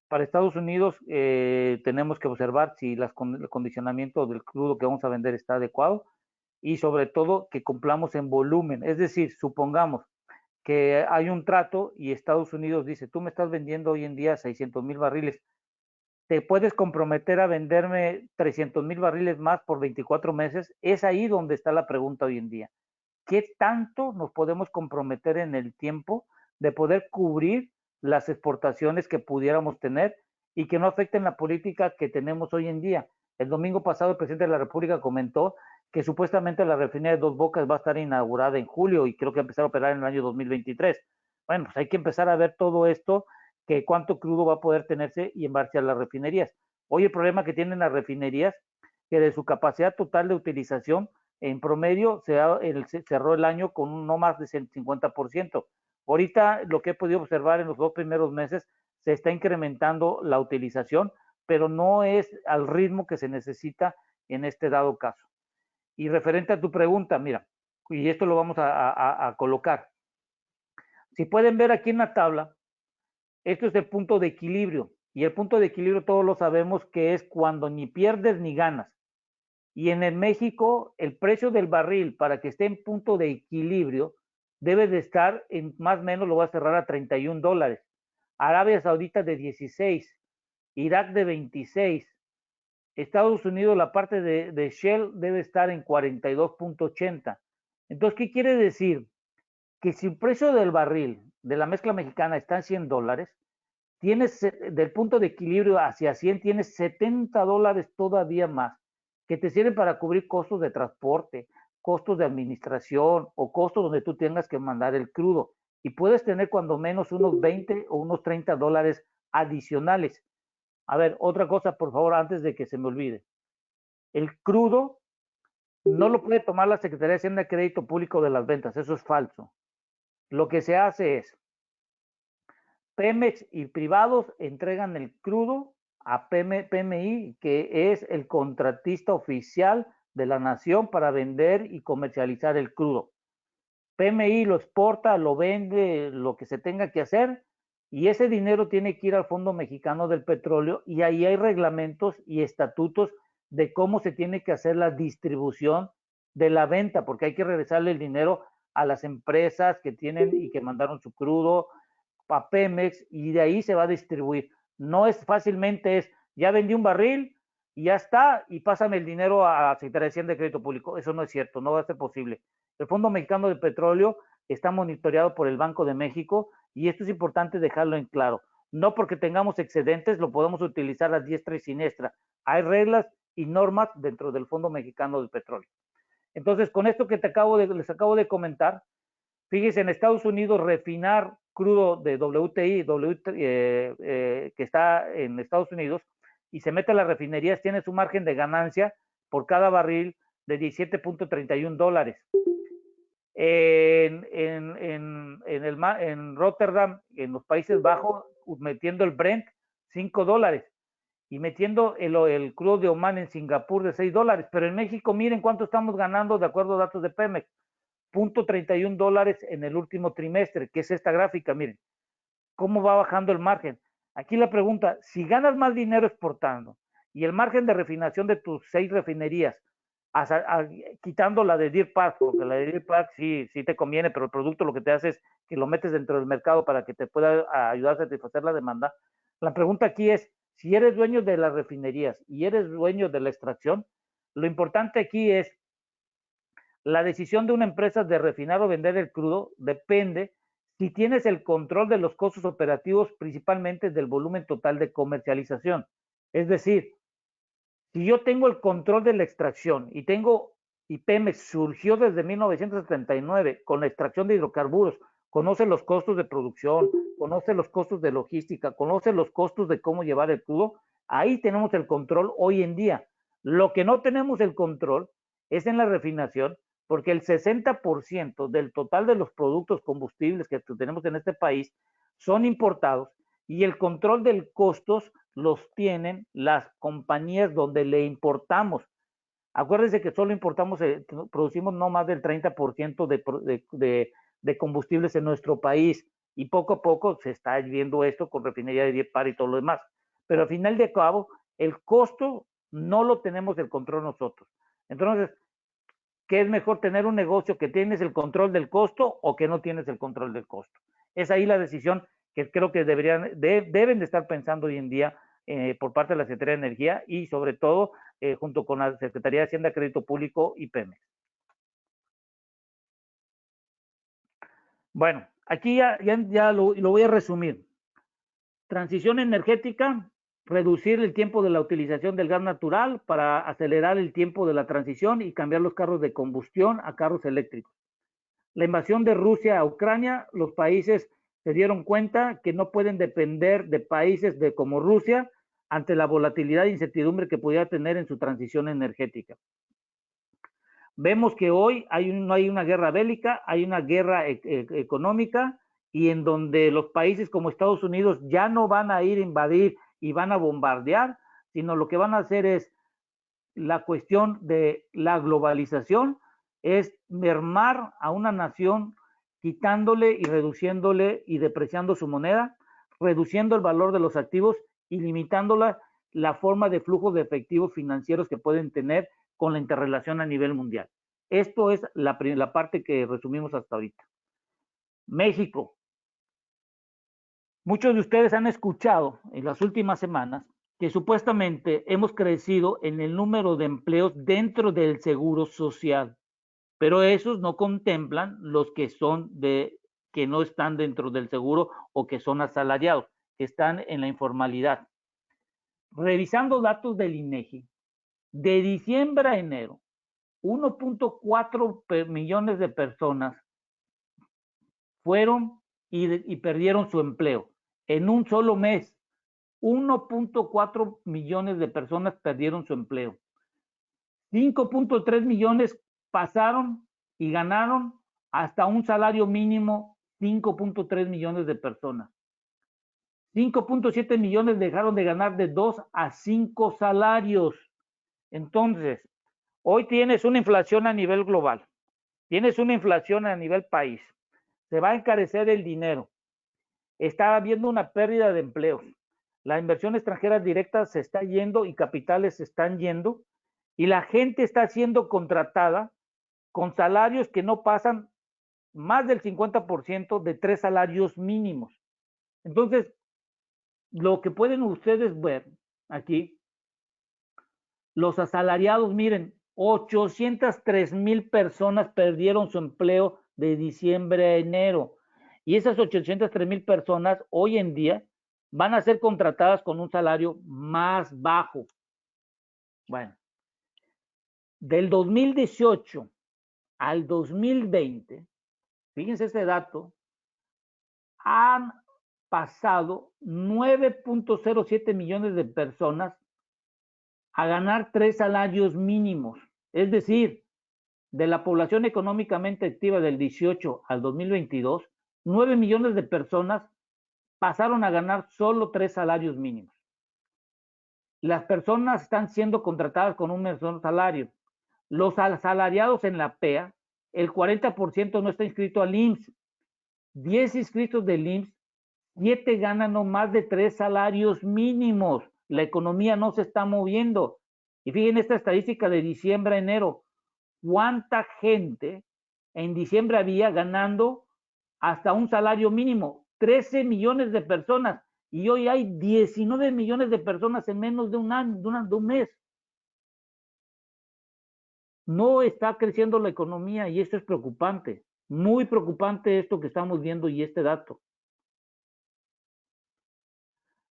Para Estados Unidos tenemos que observar si el condicionamiento del crudo que vamos a vender está adecuado y sobre todo que cumplamos en volumen. Es decir, supongamos que hay un trato y Estados Unidos dice, tú me estás vendiendo hoy en día 600,000 barriles, ¿te puedes comprometer a venderme 300,000 barriles más por 24 meses? Es ahí donde está la pregunta hoy en día. ¿Qué tanto nos podemos comprometer en el tiempo de poder cubrir las exportaciones que pudiéramos tener y que no afecten la política que tenemos hoy en día? El domingo pasado el presidente de la República comentó que supuestamente la refinería de Dos Bocas va a estar inaugurada en julio y creo que empezar a operar en el año 2023. Bueno, pues hay que empezar a ver todo esto, que cuánto crudo va a poder tenerse y embarcar las refinerías. Hoy el problema que tienen las refinerías, que de su capacidad total de utilización, en promedio cerró el año con no más de 50%. Ahorita lo que he podido observar en los 2 primeros meses, se está incrementando la utilización, pero no es al ritmo que se necesita en este dado caso. Y referente a tu pregunta, mira, y esto lo vamos a colocar. Si pueden ver aquí en la tabla, esto es el punto de equilibrio. Y el punto de equilibrio todos lo sabemos que es cuando ni pierdes ni ganas. Y en el México, el precio del barril para que esté en punto de equilibrio debe de estar en más o menos, lo voy a cerrar a $31. Arabia Saudita de 16, Irak de 26, Estados Unidos, la parte de Shell debe estar en 42.80. Entonces, ¿qué quiere decir? Que si el precio del barril de la mezcla mexicana está en $100, tienes del punto de equilibrio hacia 100, tienes $70 todavía más, que te sirven para cubrir costos de transporte, costos de administración o costos donde tú tengas que mandar el crudo. Y puedes tener cuando menos unos 20 o unos $30 adicionales. A ver, otra cosa, por favor, antes de que se me olvide. El crudo no lo puede tomar la Secretaría de Hacienda de Crédito Público de las Ventas, eso es falso. Lo que se hace es, Pemex y privados entregan el crudo a PMI, que es el contratista oficial de la nación para vender y comercializar el crudo. PMI lo exporta, lo vende, lo que se tenga que hacer, y ese dinero tiene que ir al Fondo Mexicano del Petróleo, y ahí hay reglamentos y estatutos de cómo se tiene que hacer la distribución de la venta, porque hay que regresarle el dinero a las empresas que tienen y que mandaron su crudo a Pemex, y de ahí se va a distribuir. No es fácilmente, es ya vendí un barril y ya está, y pásame el dinero a la Secretaría de Hacienda de Crédito Público. Eso no es cierto, no va a ser posible. El Fondo Mexicano de Petróleo está monitoreado por el Banco de México, y esto es importante dejarlo en claro. No porque tengamos excedentes lo podemos utilizar a diestra y siniestra. Hay reglas y normas dentro del Fondo Mexicano de Petróleo. Entonces, con esto que les acabo de comentar, fíjense, en Estados Unidos refinar crudo de WTI, que está en Estados Unidos, y se mete a las refinerías, tiene su margen de ganancia por cada barril de $17.31. En Rotterdam, en los Países Bajos, metiendo el Brent, $5. Y metiendo el crudo de Oman en Singapur de $6. Pero en México, miren cuánto estamos ganando de acuerdo a datos de Pemex. $0.31 en el último trimestre, que es esta gráfica, miren. ¿Cómo va bajando el margen? Aquí la pregunta, si ganas más dinero exportando y el margen de refinación de tus 6 refinerías, quitando la de Deer Park, porque la de Deer Park sí te conviene, pero el producto lo que te hace es que lo metes dentro del mercado para que te pueda ayudar a satisfacer la demanda. La pregunta aquí es, si eres dueño de las refinerías y eres dueño de la extracción, lo importante aquí es la decisión de una empresa de refinar o vender el crudo depende si tienes el control de los costos operativos, principalmente del volumen total de comercialización. Es decir, si yo tengo el control de la extracción y Pemex surgió desde 1979 con la extracción de hidrocarburos, conoce los costos de producción, conoce los costos de logística, conoce los costos de cómo llevar el crudo, ahí tenemos el control hoy en día. Lo que no tenemos el control es en la refinación, porque el 60% del total de los productos combustibles que tenemos en este país son importados, y el control de costos los tienen las compañías donde le importamos. Acuérdense que solo producimos no más del 30% de combustibles en nuestro país, y poco a poco se está viendo esto con refinería de Deer Park y todo lo demás. Pero al final de cabo, el costo no lo tenemos el control nosotros. Entonces, ¿qué es mejor, tener un negocio que tienes el control del costo o que no tienes el control del costo? Es ahí la decisión que creo que deben de estar pensando hoy en día por parte de la Secretaría de Energía y sobre todo junto con la Secretaría de Hacienda, Crédito Público y Pemex. Bueno, aquí ya lo voy a resumir. Transición energética, reducir el tiempo de la utilización del gas natural para acelerar el tiempo de la transición y cambiar los carros de combustión a carros eléctricos. La invasión de Rusia a Ucrania, los países se dieron cuenta que no pueden depender de países como Rusia ante la volatilidad e incertidumbre que pudiera tener en su transición energética. Vemos que hoy no hay una guerra bélica, hay una guerra económica, y en donde los países como Estados Unidos ya no van a ir a invadir y van a bombardear, sino lo que van a hacer es la cuestión de la globalización, es mermar a una nación quitándole y reduciéndole y depreciando su moneda, reduciendo el valor de los activos y limitando la forma de flujo de efectivos financieros que pueden tener con la interrelación a nivel mundial. Esto es la parte que resumimos hasta ahorita. México. Muchos de ustedes han escuchado en las últimas semanas que supuestamente hemos crecido en el número de empleos dentro del seguro social, pero esos no contemplan los que que no están dentro del seguro o que son asalariados, que están en la informalidad. Revisando datos del INEGI, de diciembre a enero, 1.4 millones de personas fueron y perdieron su empleo. En un solo mes, 1.4 millones de personas perdieron su empleo. 5.3 millones pasaron y ganaron hasta un salario mínimo, 5.3 millones de personas. 5.7 millones dejaron de ganar de 2 a 5 salarios. Entonces, hoy tienes una inflación a nivel global, tienes una inflación a nivel país, se va a encarecer el dinero, está habiendo una pérdida de empleos, la inversión extranjera directa se está yendo y capitales se están yendo, y la gente está siendo contratada con salarios que no pasan más del 50% de 3 salarios mínimos. Entonces, lo que pueden ustedes ver aquí, los asalariados, miren, 803,000 personas perdieron su empleo de diciembre a enero. Y esas 803,000 personas hoy en día van a ser contratadas con un salario más bajo. Bueno, del 2018 al 2020, fíjense este dato, han pasado 9.07 millones de personas a ganar 3 salarios mínimos. Es decir, de la población económicamente activa del 18 al 2022, 9 millones de personas pasaron a ganar solo 3 salarios mínimos. Las personas están siendo contratadas con un menor salario. Los asalariados en la PEA, el 40% no está inscrito al IMSS. 10 inscritos del IMSS, 7 ganan no más de 3 salarios mínimos. La economía no se está moviendo. Y fíjense esta estadística de diciembre a enero. ¿Cuánta gente en diciembre había ganando hasta un salario mínimo? 13 millones de personas. Y hoy hay 19 millones de personas en menos de un año, de un mes. No está creciendo la economía y esto es preocupante. Muy preocupante esto que estamos viendo y este dato.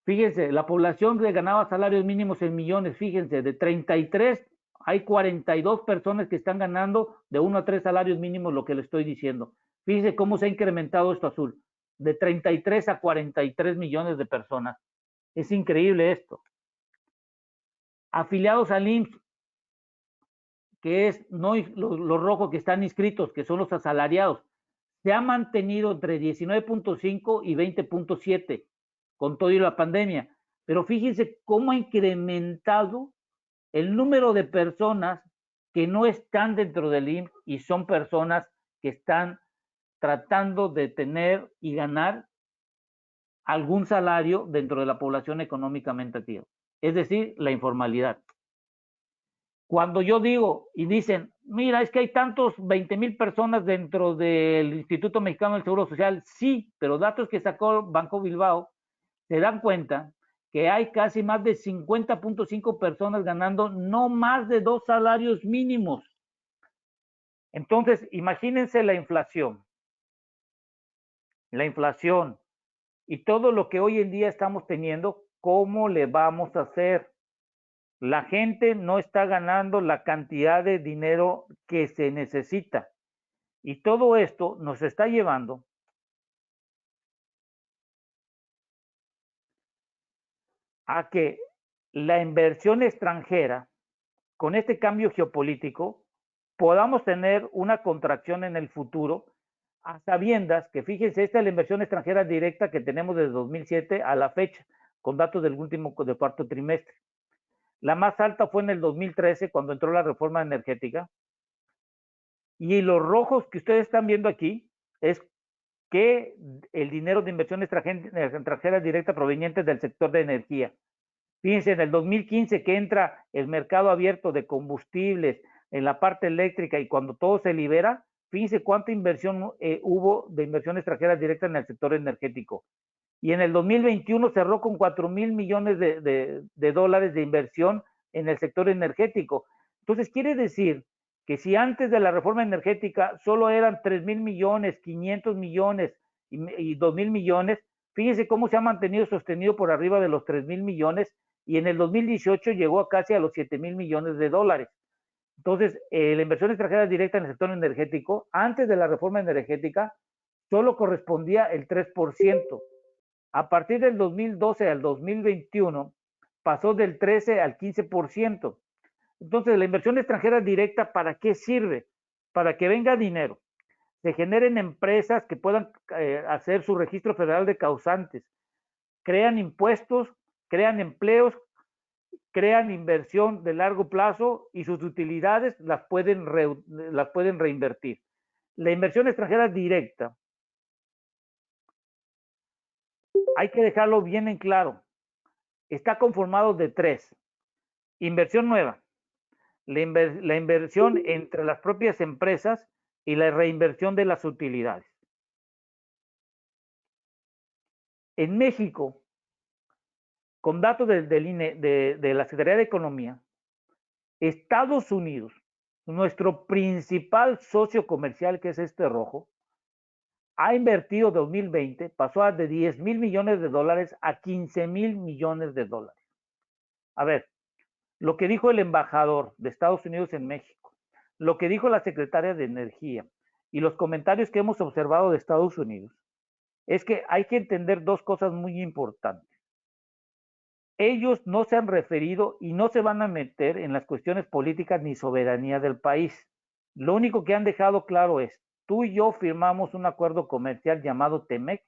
Fíjense, la población que ganaba salarios mínimos en millones, fíjense, de 33 hay 42 personas que están ganando de 1 a 3 salarios mínimos, lo que le estoy diciendo. Fíjense cómo se ha incrementado esto azul, de 33 a 43 millones de personas. Es increíble esto. Afiliados al IMSS, que es no los rojos que están inscritos, que son los asalariados, se ha mantenido entre 19.5 y 20.7 con todo y la pandemia. Pero fíjense cómo ha incrementado el número de personas que no están dentro del IMSS y son personas que están tratando de tener y ganar algún salario dentro de la población económicamente activa. Es decir, la informalidad. Cuando yo digo y dicen, mira, es que hay tantos 20,000 personas dentro del Instituto Mexicano del Seguro Social, sí, pero datos que sacó Banco Bilbao, se dan cuenta que hay casi más de 50.5 personas ganando no más de 2 salarios mínimos. Entonces, imagínense la inflación y todo lo que hoy en día estamos teniendo, ¿cómo le vamos a hacer? La gente no está ganando la cantidad de dinero que se necesita. Y todo esto nos está llevando a que la inversión extranjera, con este cambio geopolítico, podamos tener una contracción en el futuro, a sabiendas que, fíjense, esta es la inversión extranjera directa que tenemos desde 2007 a la fecha, con datos del último del cuarto trimestre. La más alta fue en el 2013, cuando entró la reforma energética. Y los rojos que ustedes están viendo aquí es que el dinero de inversión extranjera directa proveniente del sector de energía. Fíjense, en el 2015 que entra el mercado abierto de combustibles en la parte eléctrica y cuando todo se libera, fíjense cuánta inversión hubo de inversión extranjera directa en el sector energético. Y en el 2021 cerró con 4,000 millones de dólares de inversión en el sector energético. Entonces, quiere decir que si antes de la reforma energética solo eran 3,000 millones, 500 millones y 2,000 millones, fíjense cómo se ha mantenido sostenido por arriba de los 3,000 millones y en el 2018 llegó a casi a los 7,000 millones de dólares. Entonces, la inversión extranjera directa en el sector energético, antes de la reforma energética, solo correspondía el 3%. A partir del 2012 al 2021, pasó del 13 al 15%. Entonces, la inversión extranjera directa, ¿para qué sirve? Para que venga dinero, se generen empresas que puedan hacer su registro federal de causantes, crean impuestos, crean empleos, crean inversión de largo plazo y sus utilidades las pueden reinvertir. La inversión extranjera directa, hay que dejarlo bien en claro, está conformado de 3. Inversión nueva, la inversión entre las propias empresas y la reinversión de las utilidades. En México, con datos del INE, de la Secretaría de Economía, Estados Unidos, nuestro principal socio comercial, que es este rojo, ha invertido 2020, pasó de 10,000 millones de dólares a 15,000 millones de dólares. A ver, lo que dijo el embajador de Estados Unidos en México, lo que dijo la secretaria de Energía y los comentarios que hemos observado de Estados Unidos, es que hay que entender dos cosas muy importantes. Ellos no se han referido y no se van a meter en las cuestiones políticas ni soberanía del país. Lo único que han dejado claro es, tú y yo firmamos un acuerdo comercial llamado TEMEC,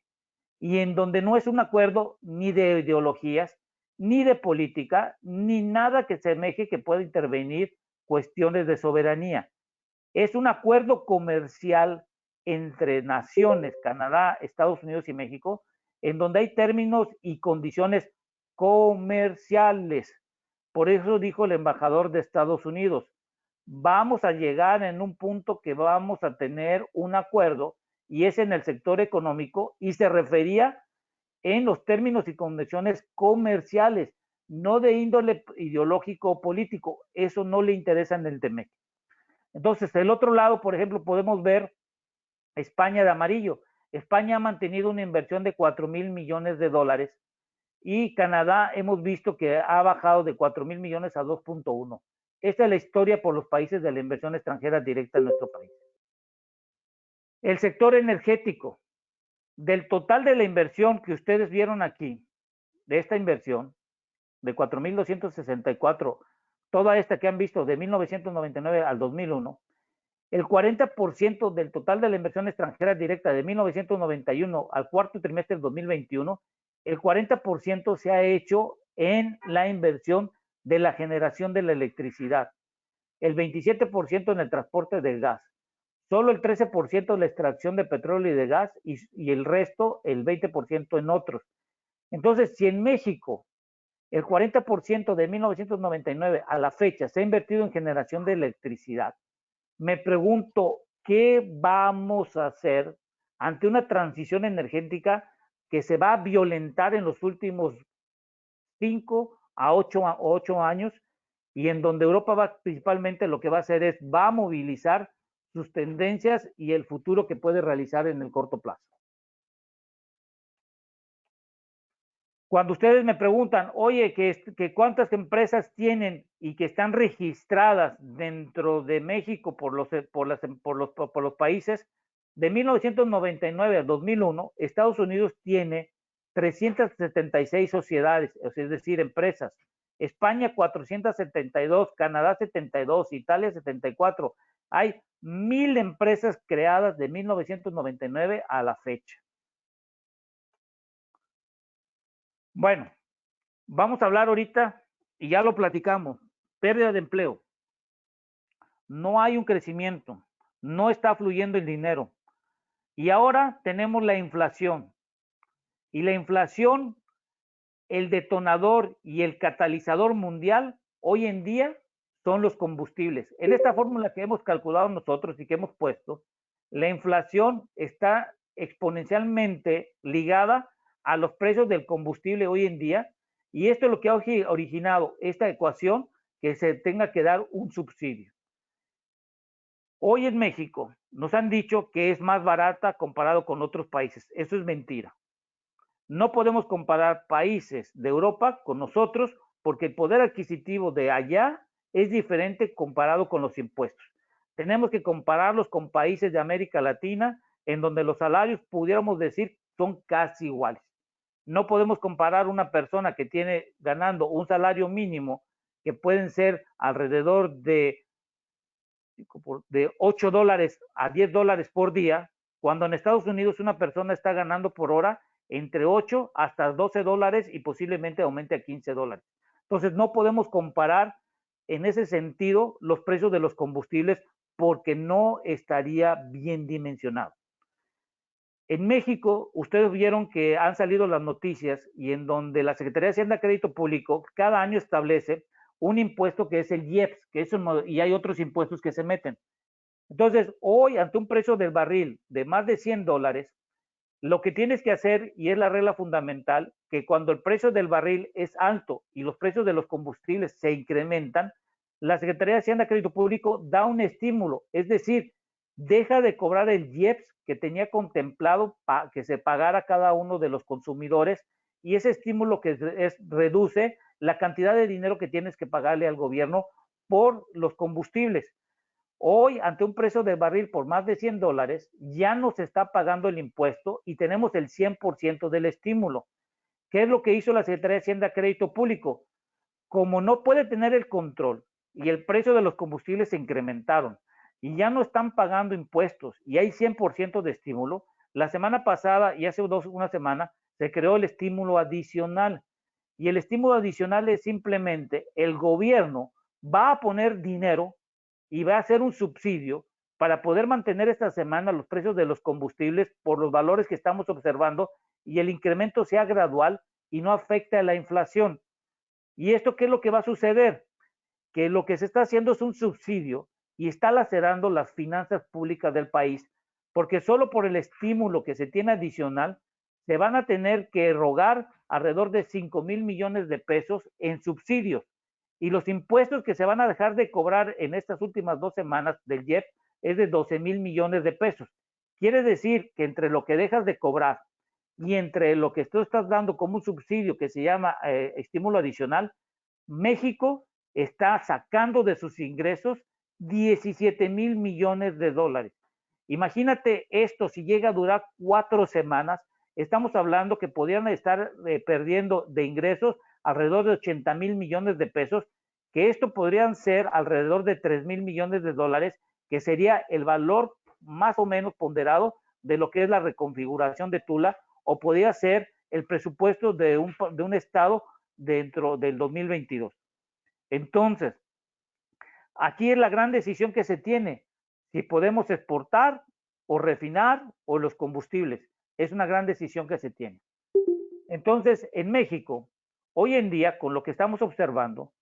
y en donde no es un acuerdo ni de ideologías, ni de política, ni nada que semeje que pueda intervenir cuestiones de soberanía. Es un acuerdo comercial entre naciones, Canadá, Estados Unidos y México, en donde hay términos y condiciones comerciales. Por eso dijo el embajador de Estados Unidos, vamos a llegar en un punto que vamos a tener un acuerdo, y es en el sector económico, y se refería en los términos y condiciones comerciales, no de índole ideológico o político. Eso no le interesa en el TEMEC. Entonces, del otro lado, por ejemplo, podemos ver España de amarillo. España ha mantenido una inversión de 4,000 millones de dólares, y Canadá hemos visto que ha bajado de 4,000 millones a 2,1. Esta es la historia por los países de la inversión extranjera directa en nuestro país. El sector energético, del total de la inversión que ustedes vieron aquí, de esta inversión, de 4,264, toda esta que han visto de 1999 al 2001, el 40% del total de la inversión extranjera directa de 1991 al cuarto trimestre del 2021, el 40% se ha hecho en la inversión de la generación de la electricidad, el 27% en el transporte del gas, solo el 13% en la extracción de petróleo y de gas, y el resto, el 20% en otros. Entonces, si en México el 40% de 1999 a la fecha se ha invertido en generación de electricidad, me pregunto, ¿qué vamos a hacer ante una transición energética que se va a violentar en los últimos 5 a 8 años, y en donde Europa va principalmente lo que va a hacer es, va a movilizar sus tendencias y el futuro que puede realizar en el corto plazo? Cuando ustedes me preguntan, oye, que cuántas empresas tienen y que están registradas dentro de México por los países, de 1999 al 2001, Estados Unidos tiene 376 sociedades, es decir, empresas. España 472, Canadá 72, Italia 74. Hay 1,000 empresas creadas de 1999 a la fecha. Bueno, vamos a hablar ahorita, y ya lo platicamos, pérdida de empleo. No hay un crecimiento, no está fluyendo el dinero. Y ahora tenemos la inflación. Y la inflación, el detonador y el catalizador mundial hoy en día son los combustibles. En esta fórmula que hemos calculado nosotros y que hemos puesto, la inflación está exponencialmente ligada a los precios del combustible hoy en día, y esto es lo que ha originado esta ecuación, que se tenga que dar un subsidio. Hoy en México nos han dicho que es más barata comparado con otros países. Eso es mentira. No podemos comparar países de Europa con nosotros, porque el poder adquisitivo de allá es diferente comparado con los impuestos. Tenemos que compararlos con países de América Latina, en donde los salarios, pudiéramos decir, son casi iguales. No podemos comparar una persona que tiene ganando un salario mínimo, que pueden ser alrededor de $8 a $10 por día, cuando en Estados Unidos una persona está ganando por hora entre 8 hasta $12 y posiblemente aumente a $15. Entonces, no podemos comparar en ese sentido los precios de los combustibles, porque no estaría bien dimensionado. En México, ustedes vieron que han salido las noticias, y en donde la Secretaría de Hacienda y Crédito Público cada año establece un impuesto que es el IEPS, y hay otros impuestos que se meten. Entonces, hoy, ante un precio del barril de más de $100, lo que tienes que hacer, y es la regla fundamental, que cuando el precio del barril es alto y los precios de los combustibles se incrementan, la Secretaría de Hacienda y Crédito Público da un estímulo, es decir, deja de cobrar el IEPS que tenía contemplado que se pagara cada uno de los consumidores, y ese estímulo que reduce la cantidad de dinero que tienes que pagarle al gobierno por los combustibles. Hoy, ante un precio de barril por más de $100, ya no se está pagando el impuesto y tenemos el 100% del estímulo. ¿Qué es lo que hizo la Secretaría de Hacienda y Crédito Público? Como no puede tener el control y el precio de los combustibles se incrementaron y ya no están pagando impuestos y hay 100% de estímulo, la semana pasada y hace una semana se creó el estímulo adicional. Y el estímulo adicional es simplemente el gobierno va a poner dinero y va a hacer un subsidio para poder mantener esta semana los precios de los combustibles por los valores que estamos observando y el incremento sea gradual y no afecte a la inflación. ¿Y esto qué es lo que va a suceder? Que lo que se está haciendo es un subsidio y está lacerando las finanzas públicas del país, porque solo por el estímulo que se tiene adicional se van a tener que erogar alrededor de 5,000 millones de pesos en subsidios. Y los impuestos que se van a dejar de cobrar en estas últimas 2 semanas del IEPS es de 12,000 millones de pesos. Quiere decir que entre lo que dejas de cobrar y entre lo que tú estás dando como un subsidio que se llama estímulo adicional, México está sacando de sus ingresos 17,000 millones de dólares. Imagínate esto, si llega a durar 4 semanas, estamos hablando que podrían estar perdiendo de ingresos alrededor de 80,000 millones de pesos, que esto podrían ser alrededor de 3,000 millones de dólares, que sería el valor más o menos ponderado de lo que es la reconfiguración de Tula, o podría ser el presupuesto de un estado dentro del 2022. Entonces, aquí es la gran decisión que se tiene, si podemos exportar o refinar o los combustibles. Es una gran decisión que se tiene. Entonces, en México, hoy en día, con lo que estamos observando,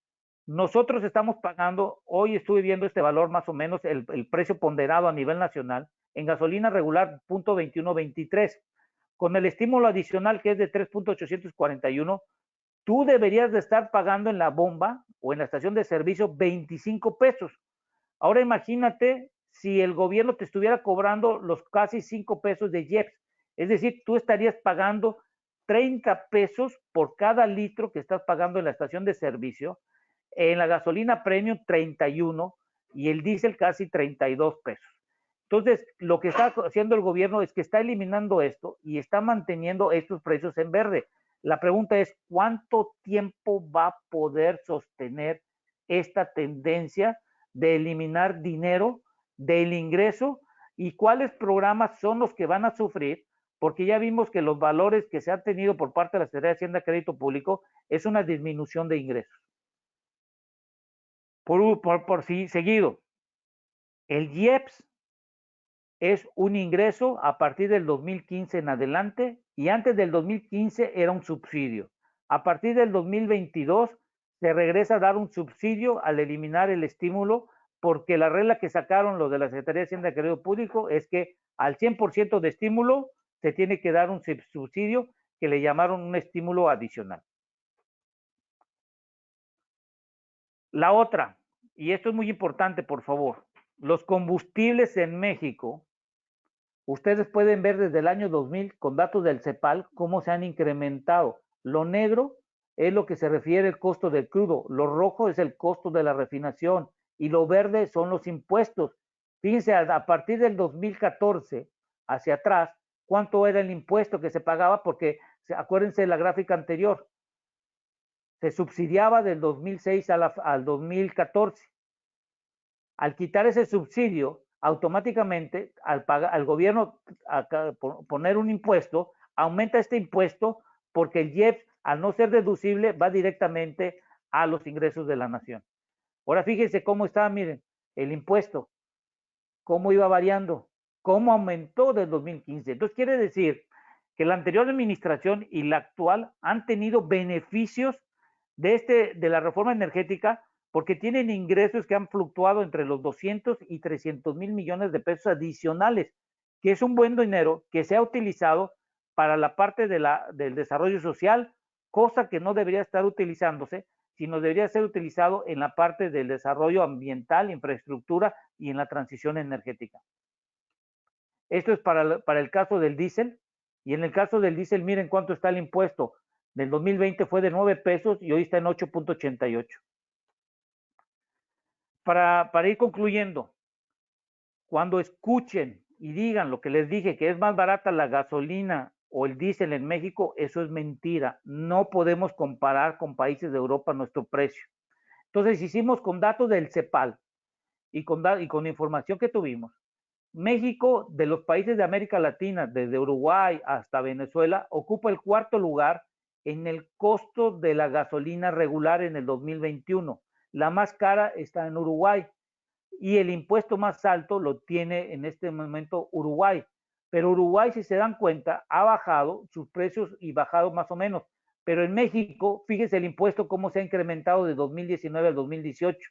nosotros estamos pagando, hoy estuve viendo este valor más o menos, el precio ponderado a nivel nacional, en gasolina regular, .2123, con el estímulo adicional que es de 3.841, tú deberías de estar pagando en la bomba o en la estación de servicio 25 pesos. Ahora imagínate si el gobierno te estuviera cobrando los casi 5 pesos de IEPS, es decir, tú estarías pagando 30 pesos por cada litro que estás pagando en la estación de servicio, en la gasolina premium 31 y el diésel casi 32 pesos. Entonces, lo que está haciendo el gobierno es que está eliminando esto y está manteniendo estos precios en verde. La pregunta es, ¿cuánto tiempo va a poder sostener esta tendencia de eliminar dinero del ingreso y cuáles programas son los que van a sufrir? Porque ya vimos que los valores que se han tenido por parte de la Secretaría de Hacienda y Crédito Público es una disminución de ingresos. Por seguido, el IEPS es un ingreso a partir del 2015 en adelante y antes del 2015 era un subsidio. A partir del 2022 se regresa a dar un subsidio al eliminar el estímulo, porque la regla que sacaron los de la Secretaría de Hacienda y Crédito Público es que al 100% de estímulo se tiene que dar un subsidio que le llamaron un estímulo adicional. La otra, y esto es muy importante, por favor, los combustibles en México, ustedes pueden ver desde el año 2000 con datos del CEPAL cómo se han incrementado. Lo negro es lo que se refiere al costo del crudo, lo rojo es el costo de la refinación y lo verde son los impuestos. Fíjense, a partir del 2014 hacia atrás, cuánto era el impuesto que se pagaba, porque acuérdense de la gráfica anterior, se subsidiaba del 2006 al 2014. Al quitar ese subsidio, automáticamente al gobierno poner un impuesto, aumenta este impuesto porque el IEPS, al no ser deducible, va directamente a los ingresos de la nación. Ahora fíjense cómo está, miren, el impuesto, cómo iba variando, cómo aumentó del 2015. Entonces quiere decir que la anterior administración y la actual han tenido beneficios de la reforma energética, porque tienen ingresos que han fluctuado entre los 200 y 300 mil millones de pesos adicionales, que es un buen dinero que se ha utilizado para la parte del desarrollo social, cosa que no debería estar utilizándose, sino debería ser utilizado en la parte del desarrollo ambiental, infraestructura y en la transición energética. Esto es para el caso del diésel, y en el caso del diésel, miren cuánto está el impuesto. Del 2020 fue de 9 pesos y hoy está en 8.88. Para ir concluyendo, cuando escuchen y digan lo que les dije, que es más barata la gasolina o el diésel en México, eso es mentira. No podemos comparar con países de Europa nuestro precio. Entonces hicimos con datos del CEPAL y con información que tuvimos. México, de los países de América Latina, desde Uruguay hasta Venezuela, ocupa el cuarto lugar en el costo de la gasolina regular en el 2021. La más cara está en Uruguay y el impuesto más alto lo tiene en este momento Uruguay. Pero Uruguay, si se dan cuenta, ha bajado sus precios y bajado más o menos. Pero en México, fíjense el impuesto cómo se ha incrementado de 2019 al 2018.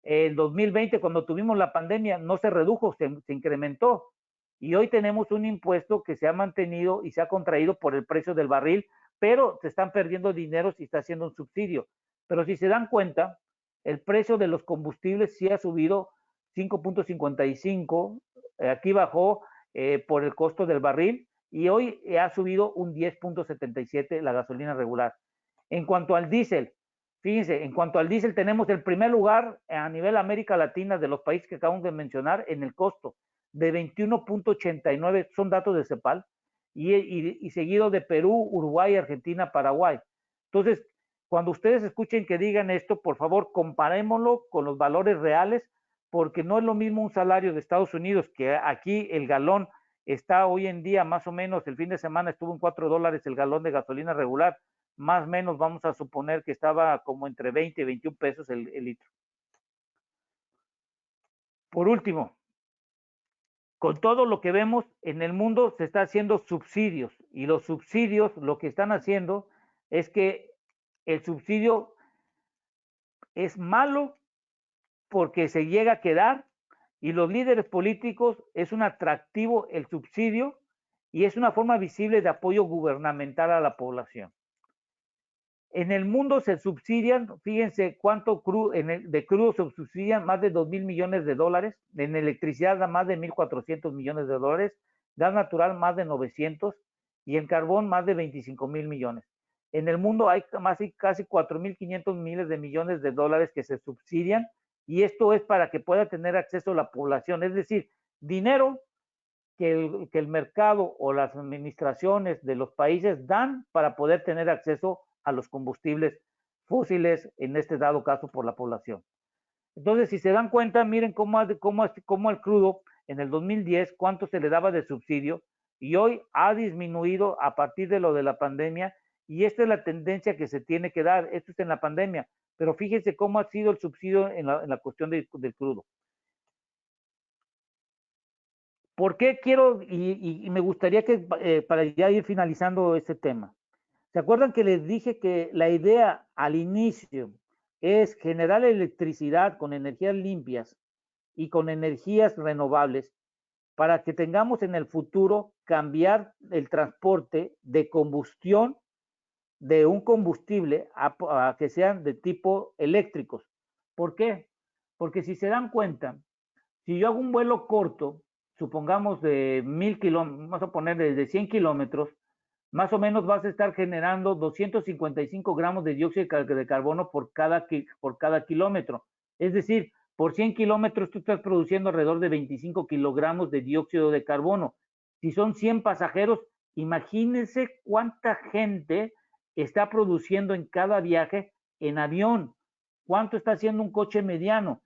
El 2020, cuando tuvimos la pandemia, no se redujo, se incrementó. Y hoy tenemos un impuesto que se ha mantenido y se ha contraído por el precio del barril, pero se están perdiendo dinero si está haciendo un subsidio. Pero si se dan cuenta, el precio de los combustibles sí ha subido 5.55, aquí bajó por el costo del barril y hoy ha subido un 10.77 la gasolina regular. En cuanto al diésel, fíjense, en cuanto al diésel tenemos el primer lugar a nivel América Latina de los países que acabamos de mencionar en el costo de 21.89, son datos de CEPAL, y seguido de Perú, Uruguay, Argentina, Paraguay. Entonces, cuando ustedes escuchen que digan esto, por favor, comparémoslo con los valores reales, porque no es lo mismo un salario de Estados Unidos, que aquí el galón está hoy en día más o menos, el fin de semana estuvo en $4 el galón de gasolina regular, más o menos vamos a suponer que estaba como entre 20 y 21 pesos el litro. Por último, con todo lo que vemos en el mundo se está haciendo subsidios, y los subsidios lo que están haciendo es que el subsidio es malo porque se llega a quedar, y los líderes políticos es un atractivo el subsidio y es una forma visible de apoyo gubernamental a la población. En el mundo se subsidian, fíjense cuánto de crudo se subsidian, más de 2.000 millones de dólares, en electricidad más de 1.400 millones de dólares, gas natural más de 900 y en carbón más de 25.000 millones. En el mundo hay casi 4.500 miles de millones de dólares que se subsidian, y esto es para que pueda tener acceso la población, es decir, dinero que el mercado o las administraciones de los países dan para poder tener acceso a los combustibles fósiles, en este dado caso por la población. Entonces, si se dan cuenta, miren cómo el crudo en el 2010, cuánto se le daba de subsidio, y hoy ha disminuido a partir de lo de la pandemia, y esta es la tendencia que se tiene que dar. Esto es en la pandemia, pero fíjense cómo ha sido el subsidio en la cuestión del crudo. ¿Por qué quiero, y me gustaría que para ya ir finalizando este tema? ¿Se acuerdan que les dije que la idea al inicio es generar electricidad con energías limpias y con energías renovables para que tengamos en el futuro cambiar el transporte de combustión de un combustible a que sean de tipo eléctricos? ¿Por qué? Porque si se dan cuenta, si yo hago un vuelo corto, supongamos de 1,000 kilómetros, vamos a poner de 100 kilómetros, más o menos vas a estar generando 255 gramos de dióxido de carbono por cada kilómetro. Es decir, por 100 kilómetros tú estás produciendo alrededor de 25 kilogramos de dióxido de carbono. Si son 100 pasajeros, imagínense cuánta gente está produciendo en cada viaje en avión. ¿Cuánto está haciendo un coche mediano?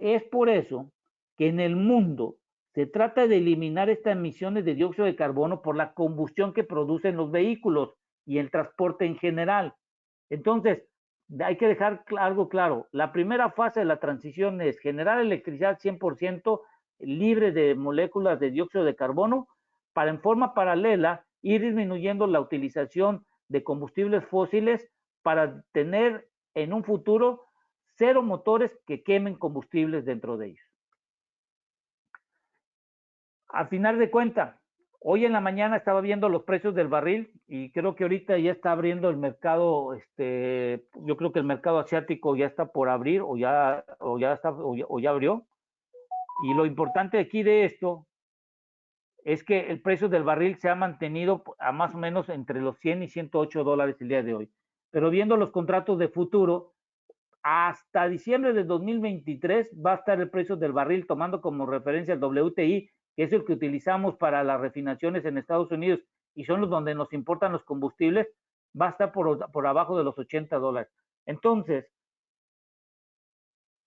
Es por eso que en el mundo se trata de eliminar estas emisiones de dióxido de carbono por la combustión que producen los vehículos y el transporte en general. Entonces, hay que dejar algo claro. La primera fase de la transición es generar electricidad 100% libre de moléculas de dióxido de carbono, para en forma paralela ir disminuyendo la utilización de combustibles fósiles para tener en un futuro 0 motores que quemen combustibles dentro de ellos. Al final de cuentas, hoy en la mañana estaba viendo los precios del barril y creo que ahorita ya está abriendo el mercado, yo creo que el mercado asiático ya está por abrir o ya abrió. Y lo importante aquí de esto es que el precio del barril se ha mantenido a más o menos entre los 100 y 108 dólares el día de hoy. Pero viendo los contratos de futuro, hasta diciembre de 2023 va a estar el precio del barril tomando como referencia el WTI, que es el que utilizamos para las refinaciones en Estados Unidos y son los donde nos importan los combustibles, va a estar por abajo de los 80 dólares. Entonces,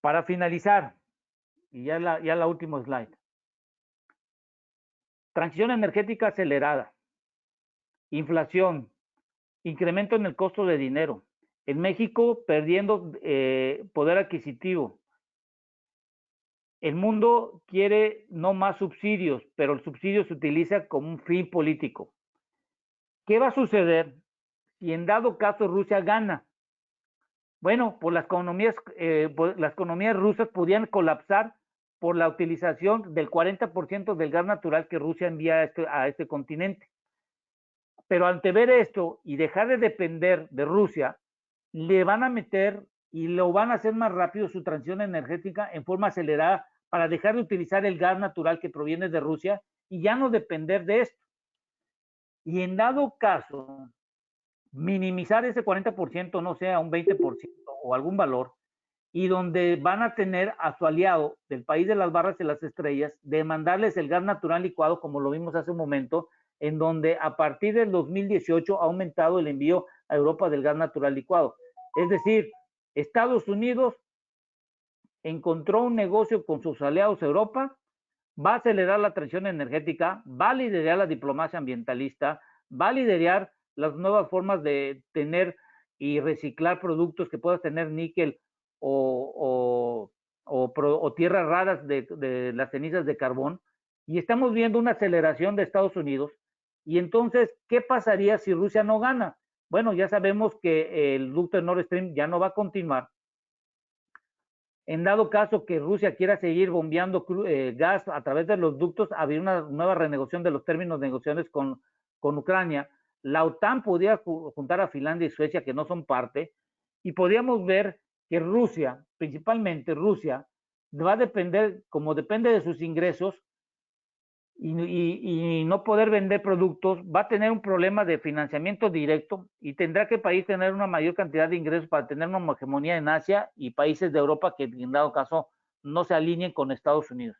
para finalizar, y ya la última slide. Transición energética acelerada, inflación, incremento en el costo de dinero. En México, perdiendo poder adquisitivo. El mundo quiere no más subsidios, pero el subsidio se utiliza como un fin político. ¿Qué va a suceder si en dado caso Rusia gana? Bueno, pues las economías rusas podrían colapsar por la utilización del 40% del gas natural que Rusia envía a este continente. Pero ante ver esto y dejar de depender de Rusia, le van a meter y lo van a hacer más rápido su transición energética en forma acelerada para dejar de utilizar el gas natural que proviene de Rusia y ya no depender de esto. Y en dado caso, minimizar ese 40%, no sea un 20% o algún valor, y donde van a tener a su aliado del país de las barras y las estrellas, de mandarles el gas natural licuado, como lo vimos hace un momento, en donde a partir del 2018 ha aumentado el envío a Europa del gas natural licuado. Es decir, Estados Unidos encontró un negocio con sus aliados Europa, va a acelerar la transición energética, va a liderar la diplomacia ambientalista, va a liderar las nuevas formas de tener y reciclar productos que puedas tener níquel o tierras raras de las cenizas de carbón, y estamos viendo una aceleración de Estados Unidos. Y entonces, ¿qué pasaría si Rusia no gana? Bueno, ya sabemos que el ducto de Nord Stream ya no va a continuar. En dado caso que Rusia quiera seguir bombeando gas a través de los ductos, habría una nueva renegociación de los términos de negociaciones con Ucrania. La OTAN podría juntar a Finlandia y Suecia, que no son parte, y podríamos ver que Rusia, principalmente Rusia, va a depender, como depende de sus ingresos, y no poder vender productos, va a tener un problema de financiamiento directo y tendrá que el país tener una mayor cantidad de ingresos para tener una hegemonía en Asia y países de Europa que en dado caso no se alineen con Estados Unidos.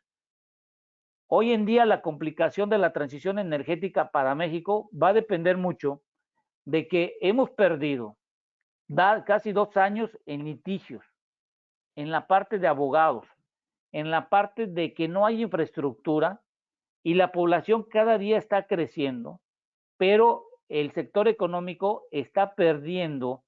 Hoy en día la complicación de la transición energética para México va a depender mucho de que hemos perdido casi 2 años en litigios, en la parte de abogados, en la parte de que no hay infraestructura, y la población cada día está creciendo, pero el sector económico está perdiendo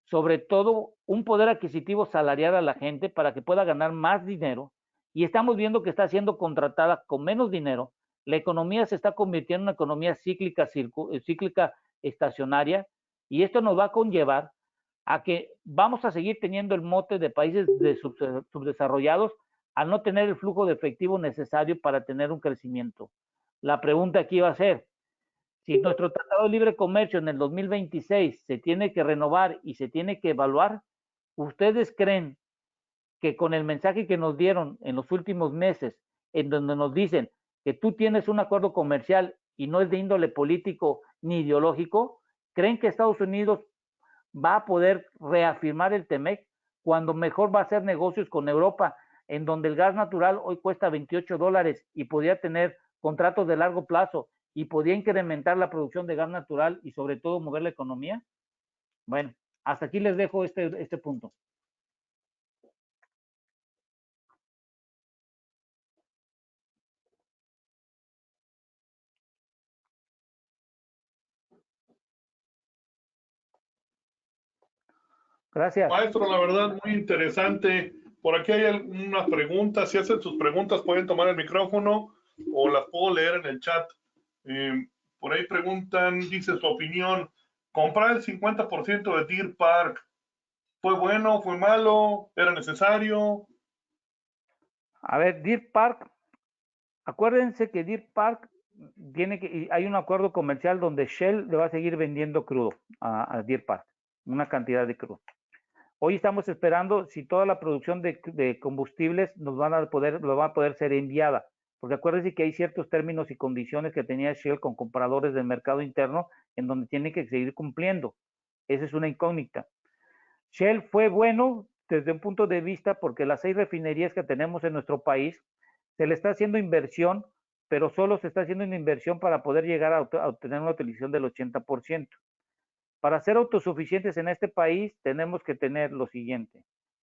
sobre todo un poder adquisitivo salarial a la gente para que pueda ganar más dinero, y estamos viendo que está siendo contratada con menos dinero. La economía se está convirtiendo en una economía cíclica estacionaria, y esto nos va a conllevar a que vamos a seguir teniendo el mote de países subdesarrollados al no tener el flujo de efectivo necesario para tener un crecimiento. La pregunta aquí va a ser, si nuestro Tratado de Libre Comercio en el 2026 se tiene que renovar y se tiene que evaluar, ¿ustedes creen que con el mensaje que nos dieron en los últimos meses, en donde nos dicen que tú tienes un acuerdo comercial y no es de índole político ni ideológico, creen que Estados Unidos va a poder reafirmar el TEMEC cuando mejor va a hacer negocios con Europa, en donde el gas natural hoy cuesta 28 dólares y podría tener contratos de largo plazo y podría incrementar la producción de gas natural y sobre todo mover la economía? Bueno, hasta aquí les dejo este punto. Gracias. Maestro, la verdad, muy interesante. Por aquí hay algunas preguntas. Si hacen sus preguntas, pueden tomar el micrófono o las puedo leer en el chat. Por ahí preguntan, dice su opinión, comprar el 50% de Deer Park ¿Fue bueno? ¿Fue malo? ¿Era necesario? A ver, Deer Park, acuérdense que Deer Park hay un acuerdo comercial donde Shell le va a seguir vendiendo crudo a Deer Park, una cantidad de crudo. Hoy estamos esperando si toda la producción de combustibles lo va a poder ser enviada, porque acuérdense que hay ciertos términos y condiciones que tenía Shell con compradores del mercado interno en donde tiene que seguir cumpliendo. Esa es una incógnita. Shell fue bueno desde un punto de vista porque las 6 refinerías que tenemos en nuestro país se le está haciendo inversión, pero solo se está haciendo una inversión para poder llegar a obtener una utilización del 80%. Para ser autosuficientes en este país tenemos que tener lo siguiente.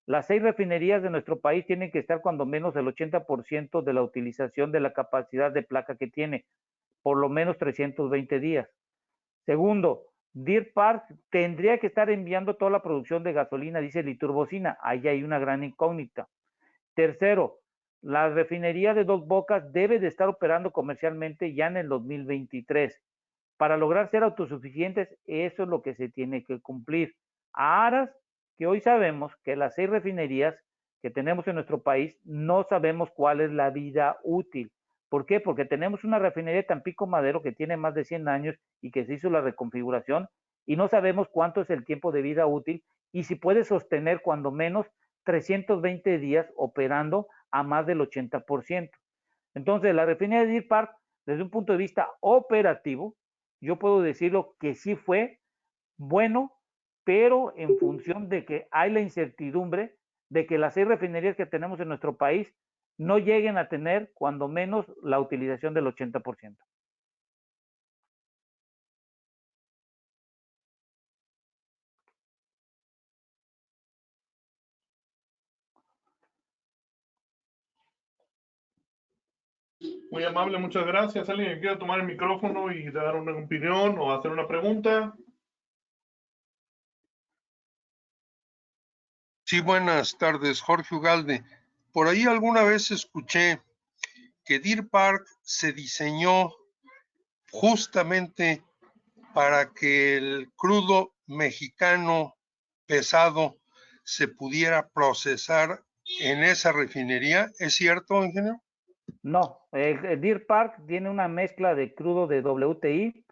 Las 6 refinerías de nuestro país tienen que estar cuando menos el 80% de la utilización de la capacidad de placa que tiene, por lo menos 320 días. Segundo, Deer Park tendría que estar enviando toda la producción de gasolina, diésel y turbocina. Ahí hay una gran incógnita. Tercero, la refinería de Dos Bocas debe de estar operando comercialmente ya en el 2023. Para lograr ser autosuficientes, eso es lo que se tiene que cumplir. A aras que hoy sabemos que las 6 refinerías que tenemos en nuestro país no sabemos cuál es la vida útil. ¿Por qué? Porque tenemos una refinería de Tampico Madero que tiene más de 100 años y que se hizo la reconfiguración y no sabemos cuánto es el tiempo de vida útil y si puede sostener cuando menos 320 días operando a más del 80%. Entonces, la refinería de Deer Park, desde un punto de vista operativo, yo puedo decirlo que sí fue bueno, pero en función de que hay la incertidumbre de que las 6 refinerías que tenemos en nuestro país no lleguen a tener cuando menos la utilización del 80%. Muy amable, muchas gracias. ¿Alguien que quiera tomar el micrófono y dar una opinión o hacer una pregunta? Sí, buenas tardes, Jorge Ugalde. Por ahí alguna vez escuché que Deer Park se diseñó justamente para que el crudo mexicano pesado se pudiera procesar en esa refinería. ¿Es cierto, ingeniero? No, el Deer Park tiene una mezcla de crudo de WTI,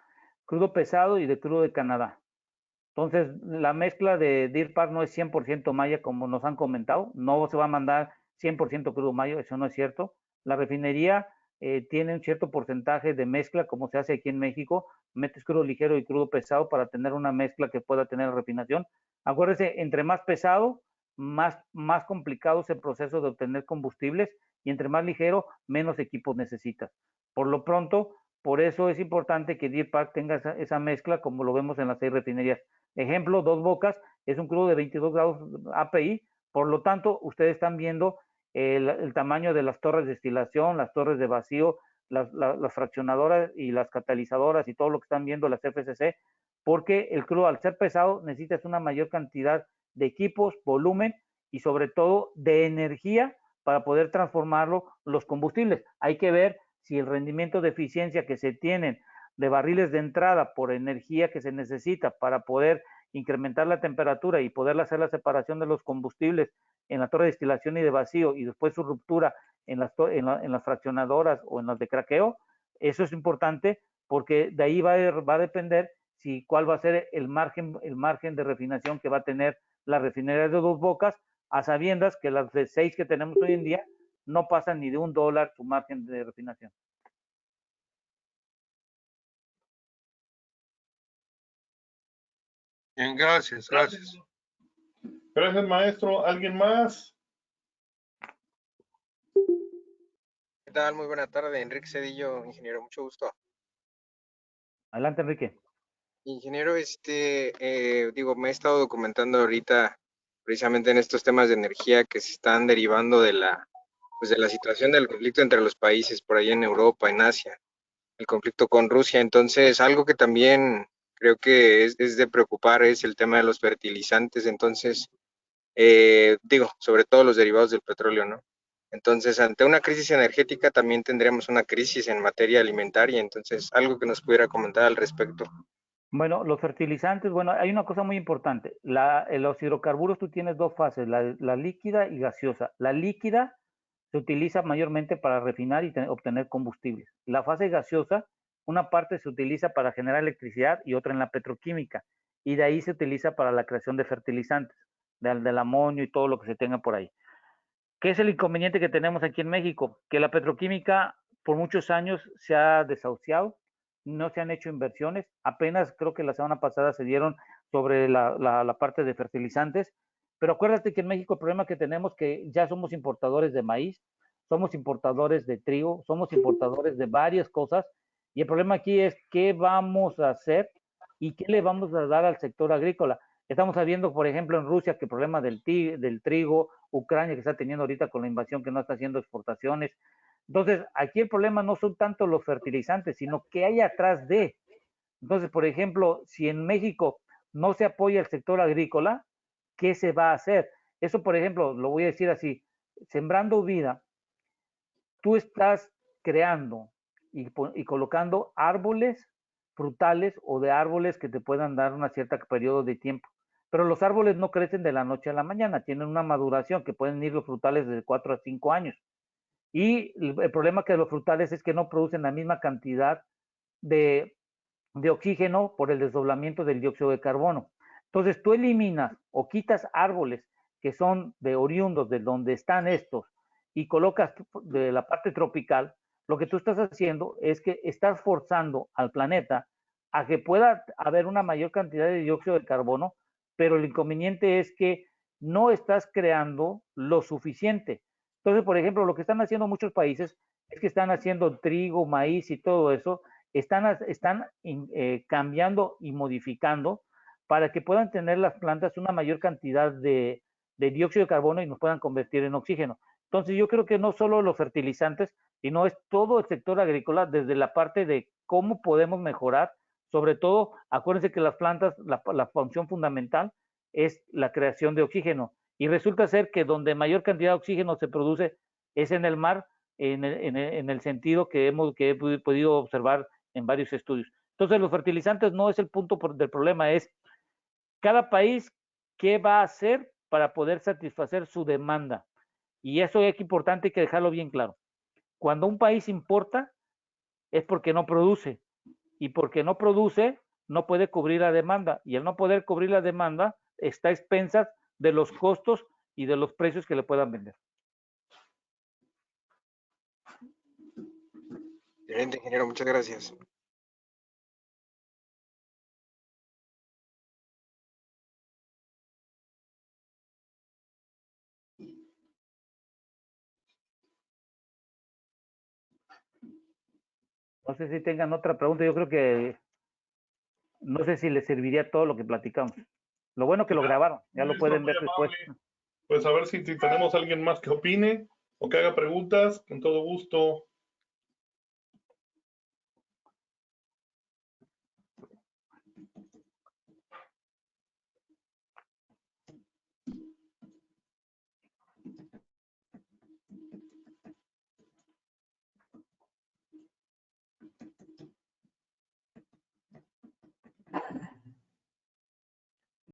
crudo pesado y de crudo de Canadá. Entonces, la mezcla de Deer Park no es 100% maya, como nos han comentado. No se va a mandar 100% crudo mayo, eso no es cierto. La refinería tiene un cierto porcentaje de mezcla, como se hace aquí en México. Metes crudo ligero y crudo pesado para tener una mezcla que pueda tener refinación. Acuérdese, entre más pesado, más complicado es el proceso de obtener combustibles y entre más ligero, menos equipos necesitas. Por lo pronto, por eso es importante que Deer Park tenga esa mezcla como lo vemos en las 6 refinerías. Ejemplo, Dos Bocas es un crudo de 22 grados API, por lo tanto, ustedes están viendo el tamaño de las torres de destilación, las torres de vacío, las fraccionadoras y las catalizadoras y todo lo que están viendo las FCC, porque el crudo al ser pesado necesitas una mayor cantidad de equipos, volumen y sobre todo de energía para poder transformarlo los combustibles. Hay que ver si el rendimiento de eficiencia que se tienen de barriles de entrada por energía que se necesita para poder incrementar la temperatura y poder hacer la separación de los combustibles en la torre de destilación y de vacío y después su ruptura en las fraccionadoras o en las de craqueo, eso es importante porque de ahí va a depender si cuál va a ser el margen de refinación que va a tener la refinería de Dos Bocas, a sabiendas que las de 6 que tenemos hoy en día no pasan ni de $1 su margen de refinación. Bien, gracias. Gracias, maestro. ¿Alguien más? ¿Qué tal? Muy buena tarde, Enrique Cedillo, ingeniero, mucho gusto. Adelante, Enrique. Ingeniero, me he estado documentando ahorita precisamente en estos temas de energía que se están derivando de la situación del conflicto entre los países por ahí en Europa, en Asia, el conflicto con Rusia. Entonces, algo que también creo que es de preocupar es el tema de los fertilizantes. Entonces, sobre todo los derivados del petróleo, ¿no? Entonces, ante una crisis energética también tendremos una crisis en materia alimentaria. Entonces, algo que nos pudiera comentar al respecto. Bueno, los fertilizantes, bueno, hay una cosa muy importante. En los hidrocarburos tú tienes dos fases, la líquida y gaseosa. La líquida se utiliza mayormente para refinar y obtener combustibles. La fase gaseosa, una parte se utiliza para generar electricidad y otra en la petroquímica. Y de ahí se utiliza para la creación de fertilizantes, del amonio y todo lo que se tenga por ahí. ¿Qué es el inconveniente que tenemos aquí en México? Que la petroquímica por muchos años se ha desahuciado, no se han hecho inversiones, apenas creo que la semana pasada se dieron sobre la parte de fertilizantes, pero acuérdate que en México el problema que tenemos es que ya somos importadores de maíz, somos importadores de trigo, somos importadores de varias cosas, y el problema aquí es qué vamos a hacer y qué le vamos a dar al sector agrícola. Estamos viendo, por ejemplo, en Rusia que el problema del trigo, Ucrania que está teniendo ahorita con la invasión que no está haciendo exportaciones. Entonces, aquí el problema no son tanto los fertilizantes, sino qué hay atrás de. Entonces, por ejemplo, si en México no se apoya el sector agrícola, ¿qué se va a hacer? Eso, por ejemplo, lo voy a decir así, Sembrando Vida, tú estás creando y colocando árboles frutales o de árboles que te puedan dar una cierta periodo de tiempo. Pero los árboles no crecen de la noche a la mañana, tienen una maduración que pueden ir los frutales de 4 a 5 años. Y el problema que los frutales es que no producen la misma cantidad de oxígeno por el desdoblamiento del dióxido de carbono. Entonces tú eliminas o quitas árboles que son de oriundos de donde están estos y colocas de la parte tropical, lo que tú estás haciendo es que estás forzando al planeta a que pueda haber una mayor cantidad de dióxido de carbono, pero el inconveniente es que no estás creando lo suficiente. Entonces, por ejemplo, lo que están haciendo muchos países es que están haciendo trigo, maíz y todo eso, están cambiando y modificando para que puedan tener las plantas una mayor cantidad de dióxido de carbono y nos puedan convertir en oxígeno. Entonces yo creo que no solo los fertilizantes, sino es todo el sector agrícola desde la parte de cómo podemos mejorar. Sobre todo, acuérdense que las plantas, la función fundamental es la creación de oxígeno. Y resulta ser que donde mayor cantidad de oxígeno se produce es en el mar, en el sentido que he podido observar en varios estudios. Entonces, los fertilizantes no es el punto del problema, es cada país qué va a hacer para poder satisfacer su demanda. Y eso es importante, hay que dejarlo bien claro. Cuando un país importa, es porque no produce. Y porque no produce, no puede cubrir la demanda. Y al no poder cubrir la demanda, está a expensas de los costos y de los precios que le puedan vender. Excelente, ingeniero, muchas gracias. No sé si tengan otra pregunta, yo creo que no sé si les serviría todo lo que platicamos. Lo bueno que lo grabaron, ya lo pueden ver después. Pues a ver si tenemos alguien más que opine o que haga preguntas, con todo gusto.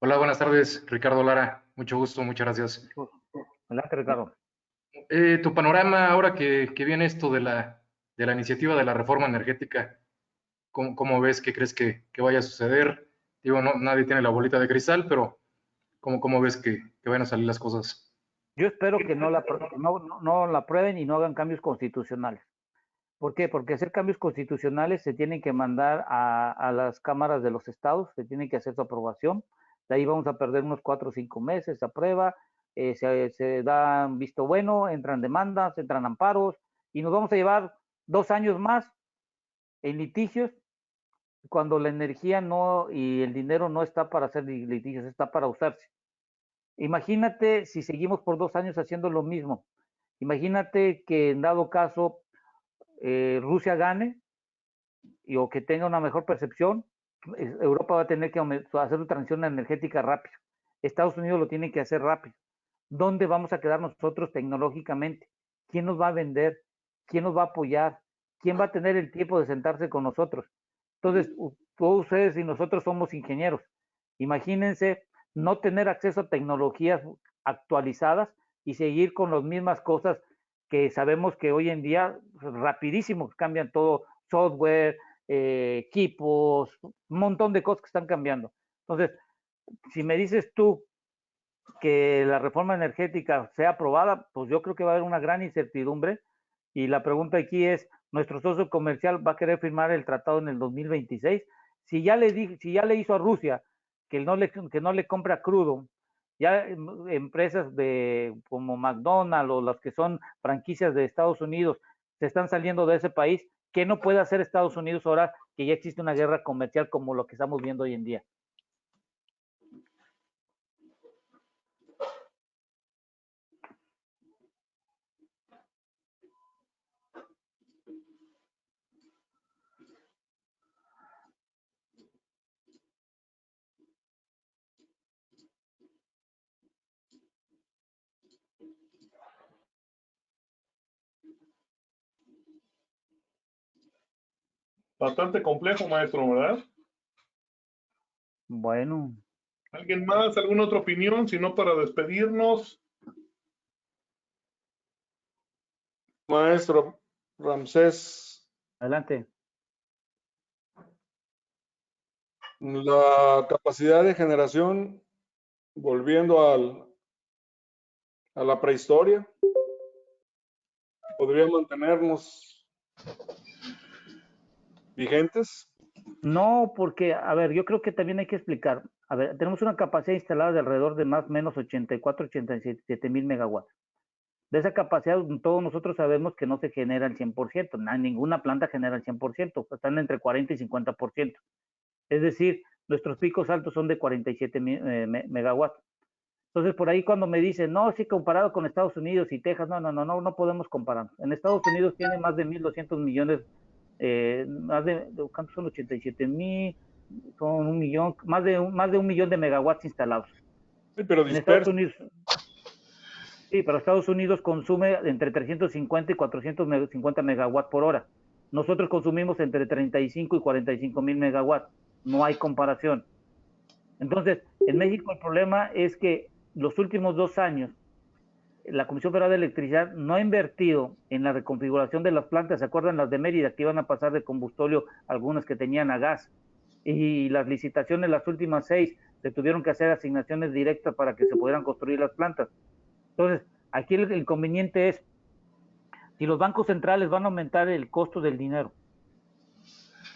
Hola, buenas tardes, Ricardo Lara. Mucho gusto, muchas gracias. Adelante, Ricardo. Tu panorama ahora que viene esto de la iniciativa de la reforma energética, ¿cómo ves? ¿Qué crees que vaya a suceder? Digo, no, nadie tiene la bolita de cristal, pero ¿cómo ves que van a salir las cosas? Yo espero que no la aprueben y no hagan cambios constitucionales. ¿Por qué? Porque hacer cambios constitucionales se tienen que mandar a las cámaras de los estados, se tiene que hacer su aprobación. De ahí vamos a perder unos 4 o 5 meses, se aprueba, se da visto bueno, entran demandas, entran amparos y nos vamos a llevar 2 años más en litigios cuando la energía no y el dinero no está para hacer litigios, está para usarse. Imagínate si seguimos por 2 años haciendo lo mismo. Imagínate que en dado caso Rusia gane o que tenga una mejor percepción, Europa va a tener que hacer una transición energética rápida. Estados Unidos lo tiene que hacer rápido. ¿Dónde vamos a quedar nosotros tecnológicamente? ¿Quién nos va a vender? ¿Quién nos va a apoyar? ¿Quién va a tener el tiempo de sentarse con nosotros? Entonces, todos ustedes y nosotros somos ingenieros. Imagínense no tener acceso a tecnologías actualizadas y seguir con las mismas cosas que sabemos que hoy en día rapidísimo cambian todo, software, equipos, un montón de cosas que están cambiando. Entonces, si me dices tú que la reforma energética sea aprobada, pues yo creo que va a haber una gran incertidumbre y la pregunta aquí es, ¿nuestro socio comercial va a querer firmar el tratado en el 2026? Si ya le hizo a Rusia que no le compra crudo, ya empresas como McDonald's o las que son franquicias de Estados Unidos se están saliendo de ese país, ¿qué no puede hacer Estados Unidos ahora que ya existe una guerra comercial como lo que estamos viendo hoy en día? Bastante complejo, maestro, ¿verdad? Bueno. ¿Alguien más? ¿Alguna otra opinión? Si no, para despedirnos. Maestro Ramsés. Adelante. La capacidad de generación, volviendo a la prehistoria, ¿podría mantenernos vigentes? No, porque, a ver, yo creo que también hay que explicar. A ver, tenemos una capacidad instalada de alrededor de más o menos 84, 87 mil megawatts. De esa capacidad, todos nosotros sabemos que no se genera el 100%, ninguna planta genera el 100%, están entre 40 y 50%. Es decir, nuestros picos altos son de 47 mil megawatts. Entonces, por ahí cuando me dicen, no, sí, comparado con Estados Unidos y Texas, no podemos comparar. En Estados Unidos tiene más de 1.200 millones, ¿cuántos son? 87,000, son 1 millón, más de 1 millón de megawatts instalados. Sí, pero En Estados disperso. Unidos, sí, pero Estados Unidos consume entre 350 y 450 megawatts por hora. Nosotros consumimos entre 35 y 45 mil megawatts. No hay comparación. Entonces, en México el problema es que los últimos 2 años la Comisión Federal de Electricidad no ha invertido en la reconfiguración de las plantas. ¿Se acuerdan las de Mérida que iban a pasar de combustóleo, algunas que tenían a gas? Y las licitaciones, las últimas 6, se tuvieron que hacer asignaciones directas para que se pudieran construir las plantas. Entonces, aquí el inconveniente es, si los bancos centrales van a aumentar el costo del dinero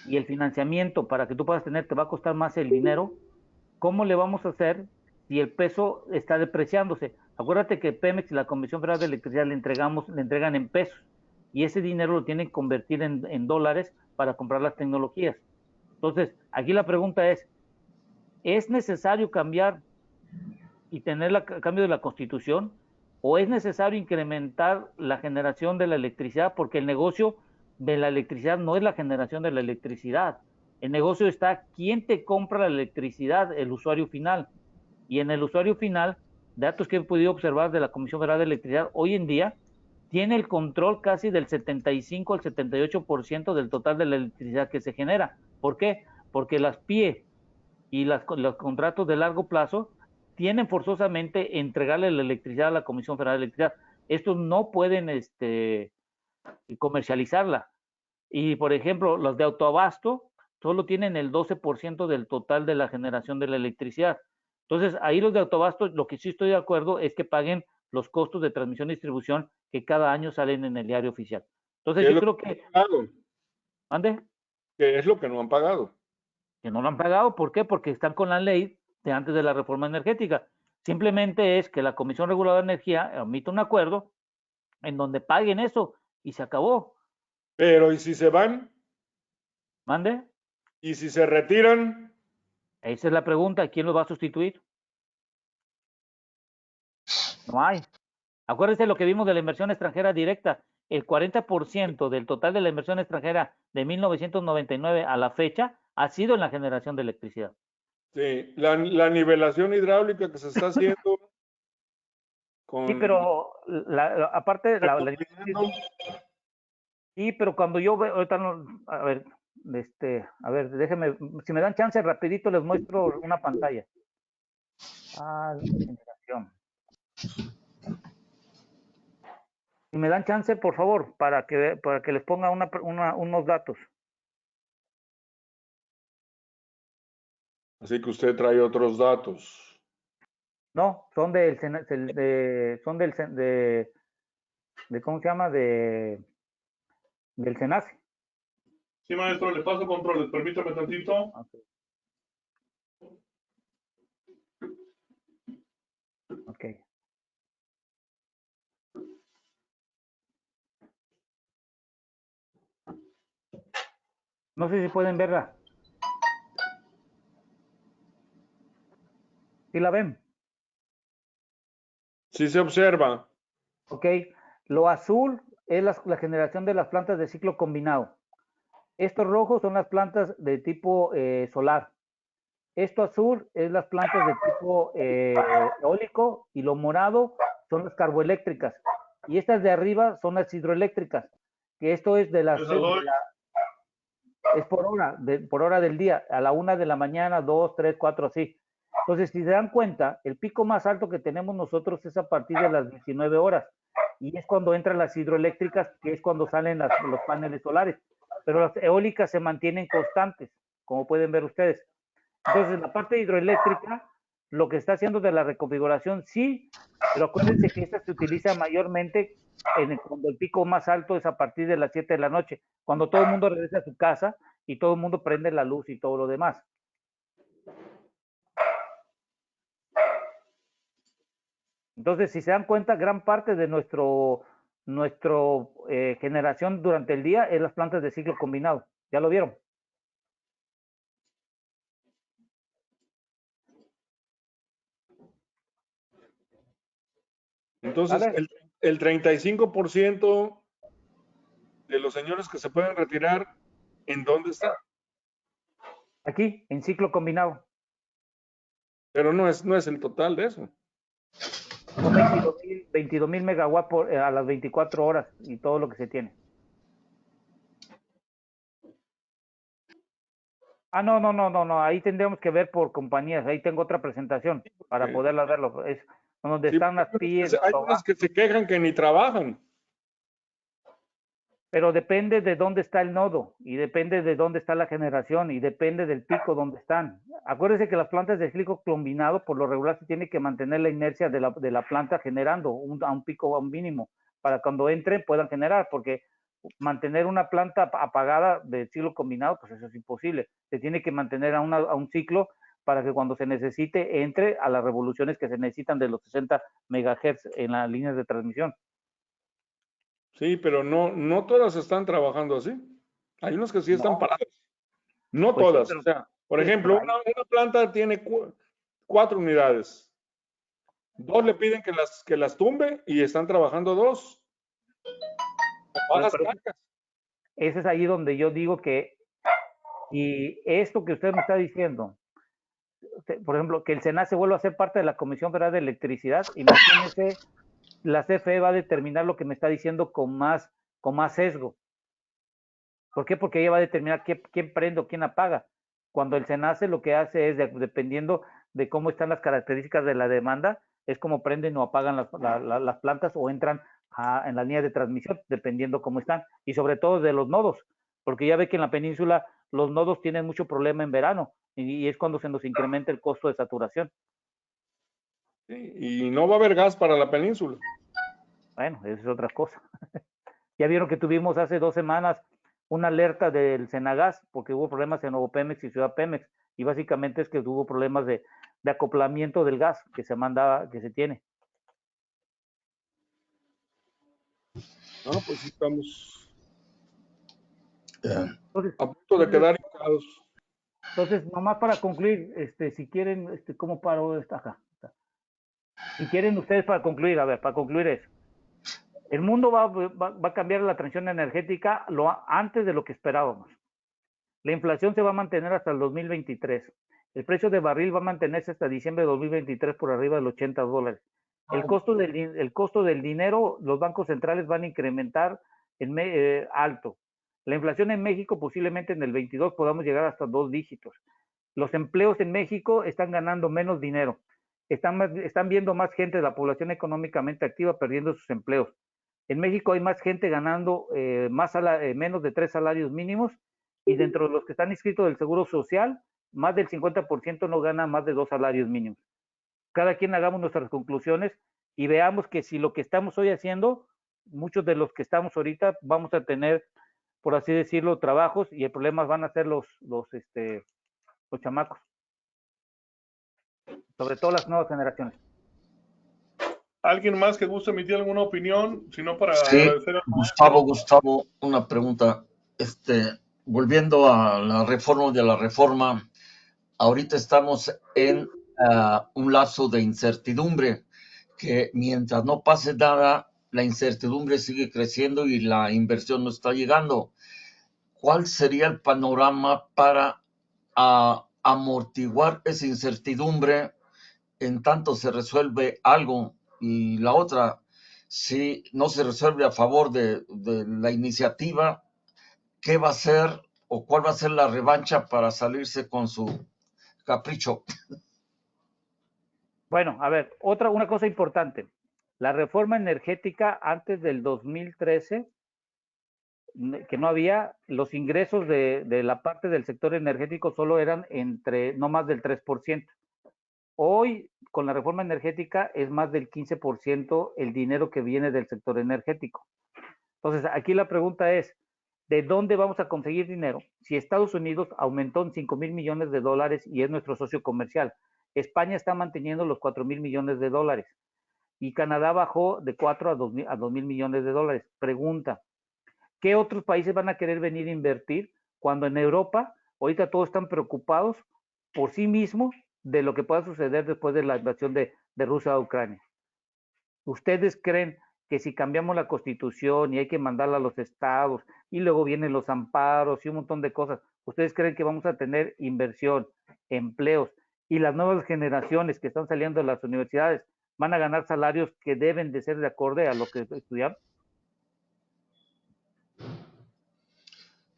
y el financiamiento para que tú puedas tener, te va a costar más el dinero, ¿cómo le vamos a hacer si el peso está depreciándose? Acuérdate que Pemex y la Comisión Federal de Electricidad le entregan en pesos y ese dinero lo tienen que convertir en dólares para comprar las tecnologías. Entonces, aquí la pregunta ¿es necesario cambiar y tener el cambio de la Constitución o es necesario incrementar la generación de la electricidad? Porque el negocio de la electricidad no es la generación de la electricidad. El negocio está quién te compra la electricidad, el usuario final. Y en el usuario final, datos que he podido observar de la Comisión Federal de Electricidad, hoy en día tiene el control casi del 75 al 78% del total de la electricidad que se genera. ¿Por qué? Porque las PIE y los contratos de largo plazo tienen forzosamente entregarle la electricidad a la Comisión Federal de Electricidad. Estos no pueden comercializarla. Y, por ejemplo, los de autoabasto solo tienen el 12% del total de la generación de la electricidad. Entonces, ahí los de autoabasto, lo que sí estoy de acuerdo es que paguen los costos de transmisión y distribución que cada año salen en el diario oficial. Entonces, yo creo que... ¿Ande? ¿Qué es lo que no han pagado? Que no lo han pagado. ¿Por qué? Porque están con la ley de antes de la reforma energética. Simplemente es que la Comisión Reguladora de Energía emite un acuerdo en donde paguen eso y se acabó. Pero, ¿y si se van? ¿Mande? ¿Y si se retiran? Esa es la pregunta. ¿Quién los va a sustituir? No hay. Acuérdense lo que vimos de la inversión extranjera directa. El 40% del total de la inversión extranjera de 1999 a la fecha ha sido en la generación de electricidad. Sí, la nivelación hidráulica que se está haciendo con... Sí, pero aparte... Sí, pero cuando yo veo... Ahorita no, a ver, A ver, déjenme, si me dan chance, rapidito les muestro una pantalla. Generación. Si me dan chance, por favor, para que les ponga unos datos. Así que usted trae otros datos. No, son del ¿cómo se llama? Del SENACE. Sí, maestro, le paso controles. Permítame tantito. Ok. No sé si pueden verla. ¿Sí la ven? Sí se observa. Ok. Lo azul es la generación de las plantas de ciclo combinado. Estos rojos son las plantas de tipo solar. Esto azul es las plantas de tipo eólico y lo morado son las carboeléctricas. Y estas de arriba son las hidroeléctricas, que esto es es por hora del día, a la 1 de la mañana, 2, 3, 4, así. Entonces, si se dan cuenta, el pico más alto que tenemos nosotros es a partir de las 19 horas. Y es cuando entran las hidroeléctricas, que es cuando salen los paneles solares. Pero las eólicas se mantienen constantes, como pueden ver ustedes. Entonces, la parte hidroeléctrica, lo que está haciendo de la reconfiguración, sí, pero acuérdense que esta se utiliza mayormente cuando el pico más alto es a partir de las 7 de la noche, cuando todo el mundo regresa a su casa y todo el mundo prende la luz y todo lo demás. Entonces, si se dan cuenta, gran parte de nuestra generación durante el día es las plantas de ciclo combinado. ¿Ya lo vieron? Entonces, el 35% de los señores que se pueden retirar, ¿en dónde está? Aquí, en ciclo combinado. Pero no es el total de eso. Son 22,000 megawatts a las 24 horas y todo lo que se tiene. No. Ahí tendríamos que ver por compañías. Ahí tengo otra presentación para poderla verlo. Es donde están las PIEs. Hay unos que se quejan que ni trabajan. Pero depende de dónde está el nodo y depende de dónde está la generación y depende del pico donde están. Acuérdense que las plantas de ciclo combinado por lo regular se tiene que mantener la inercia de la planta generando a un pico o a un mínimo para cuando entren puedan generar, porque mantener una planta apagada de ciclo combinado, pues eso es imposible. Se tiene que mantener a un ciclo para que cuando se necesite entre a las revoluciones que se necesitan de los 60 megahertz en las líneas de transmisión. Sí, pero no todas están trabajando así. Hay unos que sí están parados. No Pues sí, todas. pero- O sea, por sí, ejemplo, pero una planta tiene 4 unidades. 2 le piden que las tumbe y están trabajando 2. Bajas placas. Ese es ahí donde yo digo que, y esto que usted me está diciendo, por ejemplo, que el SENACE vuelva a ser parte de la Comisión Federal de Electricidad, imagínese, la CFE va a determinar lo que me está diciendo con más sesgo. ¿Por qué? Porque ella va a determinar quién prende o quién apaga. Cuando el SENACE lo que hace es, dependiendo de cómo están las características de la demanda, es como prenden o apagan las plantas o entran en la línea de transmisión, dependiendo cómo están. Y sobre todo de los nodos, porque ya ve que en la península los nodos tienen mucho problema en verano y es cuando se nos incrementa el costo de saturación. Sí, y no va a haber gas para la península. Bueno, esa es otra cosa. Ya vieron que tuvimos hace 2 semanas una alerta del Senagas porque hubo problemas en Nuevo Pemex y Ciudad Pemex y básicamente es que hubo problemas de acoplamiento del gas que se tiene. No, pues sí estamos Entonces, a punto de quedar hincados. Entonces, nomás para concluir, si quieren, ¿cómo paro esta acá? Si quieren ustedes para concluir, a ver, para concluir eso. El mundo va a cambiar la transición energética antes de lo que esperábamos. La inflación se va a mantener hasta el 2023. El precio de barril va a mantenerse hasta diciembre de 2023 por arriba de los $80. El costo del dinero, los bancos centrales van a incrementar alto. La inflación en México posiblemente en el 22 podamos llegar hasta 2 dígitos. Los empleos en México están ganando menos dinero. Están viendo más gente de la población económicamente activa perdiendo sus empleos. En México hay más gente ganando menos de 3 salarios mínimos, y dentro de los que están inscritos del Seguro Social, más del 50% no gana más de 2 salarios mínimos. Cada quien hagamos nuestras conclusiones y veamos que si lo que estamos hoy haciendo, muchos de los que estamos ahorita vamos a tener, por así decirlo, trabajos, y el problema van a ser los chamacos, sobre todo las nuevas generaciones. ¿Alguien más que guste emitir alguna opinión? Si no, para Sí, agradecer a Gustavo, una pregunta. Volviendo a la reforma, ahorita estamos en un lapso de incertidumbre, que mientras no pase nada, la incertidumbre sigue creciendo y la inversión no está llegando. ¿Cuál sería el panorama para amortiguar esa incertidumbre en tanto se resuelve algo? Y la otra, si no se resuelve a favor de la iniciativa, ¿qué va a ser o cuál va a ser la revancha para salirse con su capricho? Bueno, a ver, una cosa importante. La reforma energética antes del 2013, que no había, los ingresos de la parte del sector energético solo eran no más del 3%. Hoy, con la reforma energética, es más del 15% el dinero que viene del sector energético. Entonces, aquí la pregunta es, ¿de dónde vamos a conseguir dinero? Si Estados Unidos aumentó en 5,000 millones de dólares y es nuestro socio comercial, España está manteniendo los 4,000 millones de dólares y Canadá bajó de 4 a 2,000 millones de dólares. Pregunta, ¿qué otros países van a querer venir a invertir cuando en Europa ahorita todos están preocupados por sí mismos de lo que pueda suceder después de la invasión de Rusia a Ucrania? ¿Ustedes creen que si cambiamos la constitución y hay que mandarla a los estados y luego vienen los amparos y un montón de cosas, ustedes creen que vamos a tener inversión, empleos, y las nuevas generaciones que están saliendo de las universidades van a ganar salarios que deben de ser de acorde a lo que estudiaron?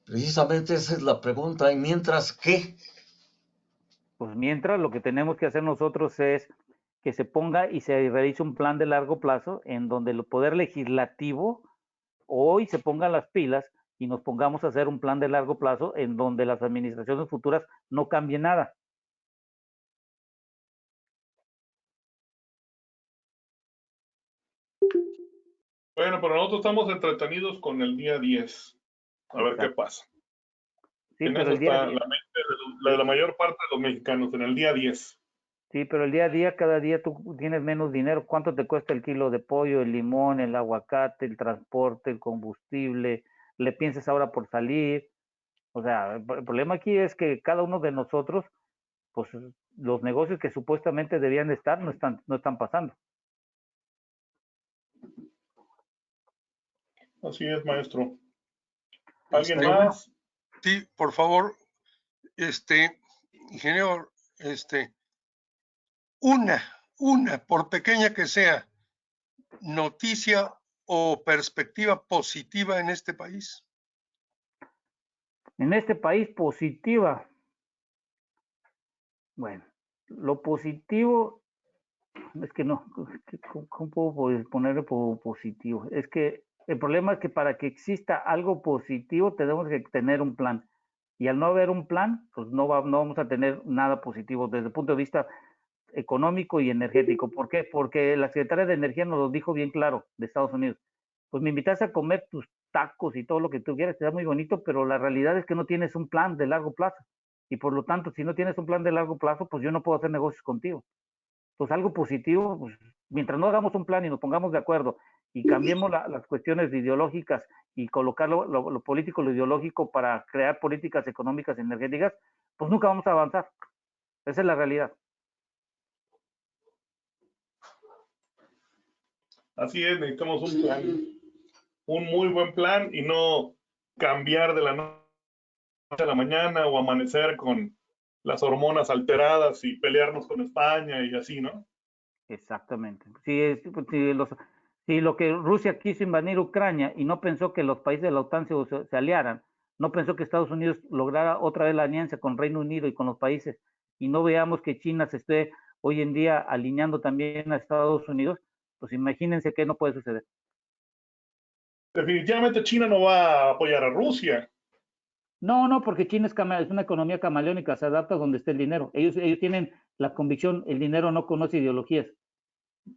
Precisamente esa es la pregunta. ¿Y mientras qué? Pues mientras, lo que tenemos que hacer nosotros es que se ponga y se realice un plan de largo plazo en donde el poder legislativo hoy se pongan las pilas y nos pongamos a hacer un plan de largo plazo en donde las administraciones futuras no cambien nada. Bueno, pero nosotros estamos entretenidos con el día 10. A ver qué pasa. Sí, en pero eso el día está a día, la mente de la mayor parte de los mexicanos, en el día 10. sí, pero el día a día, cada día tú tienes menos dinero. ¿Cuánto te cuesta el kilo de pollo, el limón, el aguacate, el transporte, el combustible? Le piensas ahora por salir. O sea, el problema aquí es que cada uno de nosotros, pues los negocios que supuestamente debían de estar no están pasando. Así es, maestro. ¿Alguien Este, más? Sí, por favor, ingeniero, una, por pequeña que sea, noticia o perspectiva positiva en este país. En este país, positiva. Bueno, lo positivo es que no, ¿cómo puedo ponerle positivo? Es que el problema es que para que exista algo positivo tenemos que tener un plan. Y al no haber un plan, pues no vamos a tener nada positivo desde el punto de vista económico y energético. ¿Por qué? Porque la Secretaria de Energía nos lo dijo bien claro, de Estados Unidos. Pues me invitas a comer tus tacos y todo lo que tú quieras, te da muy bonito, pero la realidad es que no tienes un plan de largo plazo. Y por lo tanto, si no tienes un plan de largo plazo, pues yo no puedo hacer negocios contigo. Pues algo positivo, pues, mientras no hagamos un plan y nos pongamos de acuerdo y cambiemos las cuestiones ideológicas y colocar lo político, lo ideológico para crear políticas económicas y energéticas, pues nunca vamos a avanzar. Esa es la realidad. Así es, necesitamos un plan, un muy buen plan y no cambiar de la noche a la mañana o amanecer con las hormonas alteradas y pelearnos con España y así, ¿no? Exactamente. Si lo que Rusia quiso invadir Ucrania y no pensó que los países de la OTAN se aliaran, no pensó que Estados Unidos lograra otra vez la alianza con Reino Unido y con los países, y no veamos que China se esté hoy en día alineando también a Estados Unidos, pues imagínense que no puede suceder. Definitivamente China no va a apoyar a Rusia. No, porque China es una economía camaleónica, se adapta donde esté el dinero. Ellos tienen la convicción, el dinero no conoce ideologías.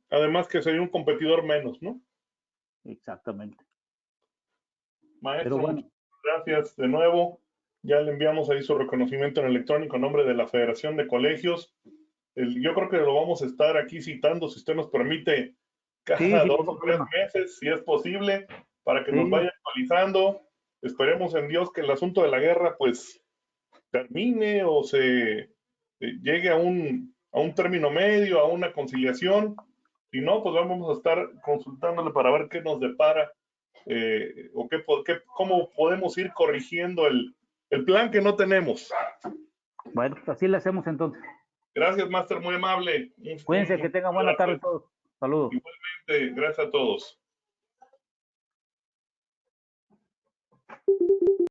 Además que sería un competidor menos, ¿no? Exactamente. Maestro, Bueno, muchas gracias de nuevo. Ya le enviamos ahí su reconocimiento en electrónico en nombre de la Federación de Colegios. Yo creo que lo vamos a estar aquí citando, si usted nos permite, cada 2 o 3 meses, si es posible, para que nos vaya actualizando. Esperemos en Dios que el asunto de la guerra pues termine o se llegue a un término medio, a una conciliación. Si no, pues vamos a estar consultándole para ver qué nos depara o cómo podemos ir corrigiendo el plan que no tenemos. Bueno, pues así le hacemos entonces. Gracias, Máster, muy amable. Cuídense, que tengan buena tarde todos. Saludos. Igualmente, gracias a todos.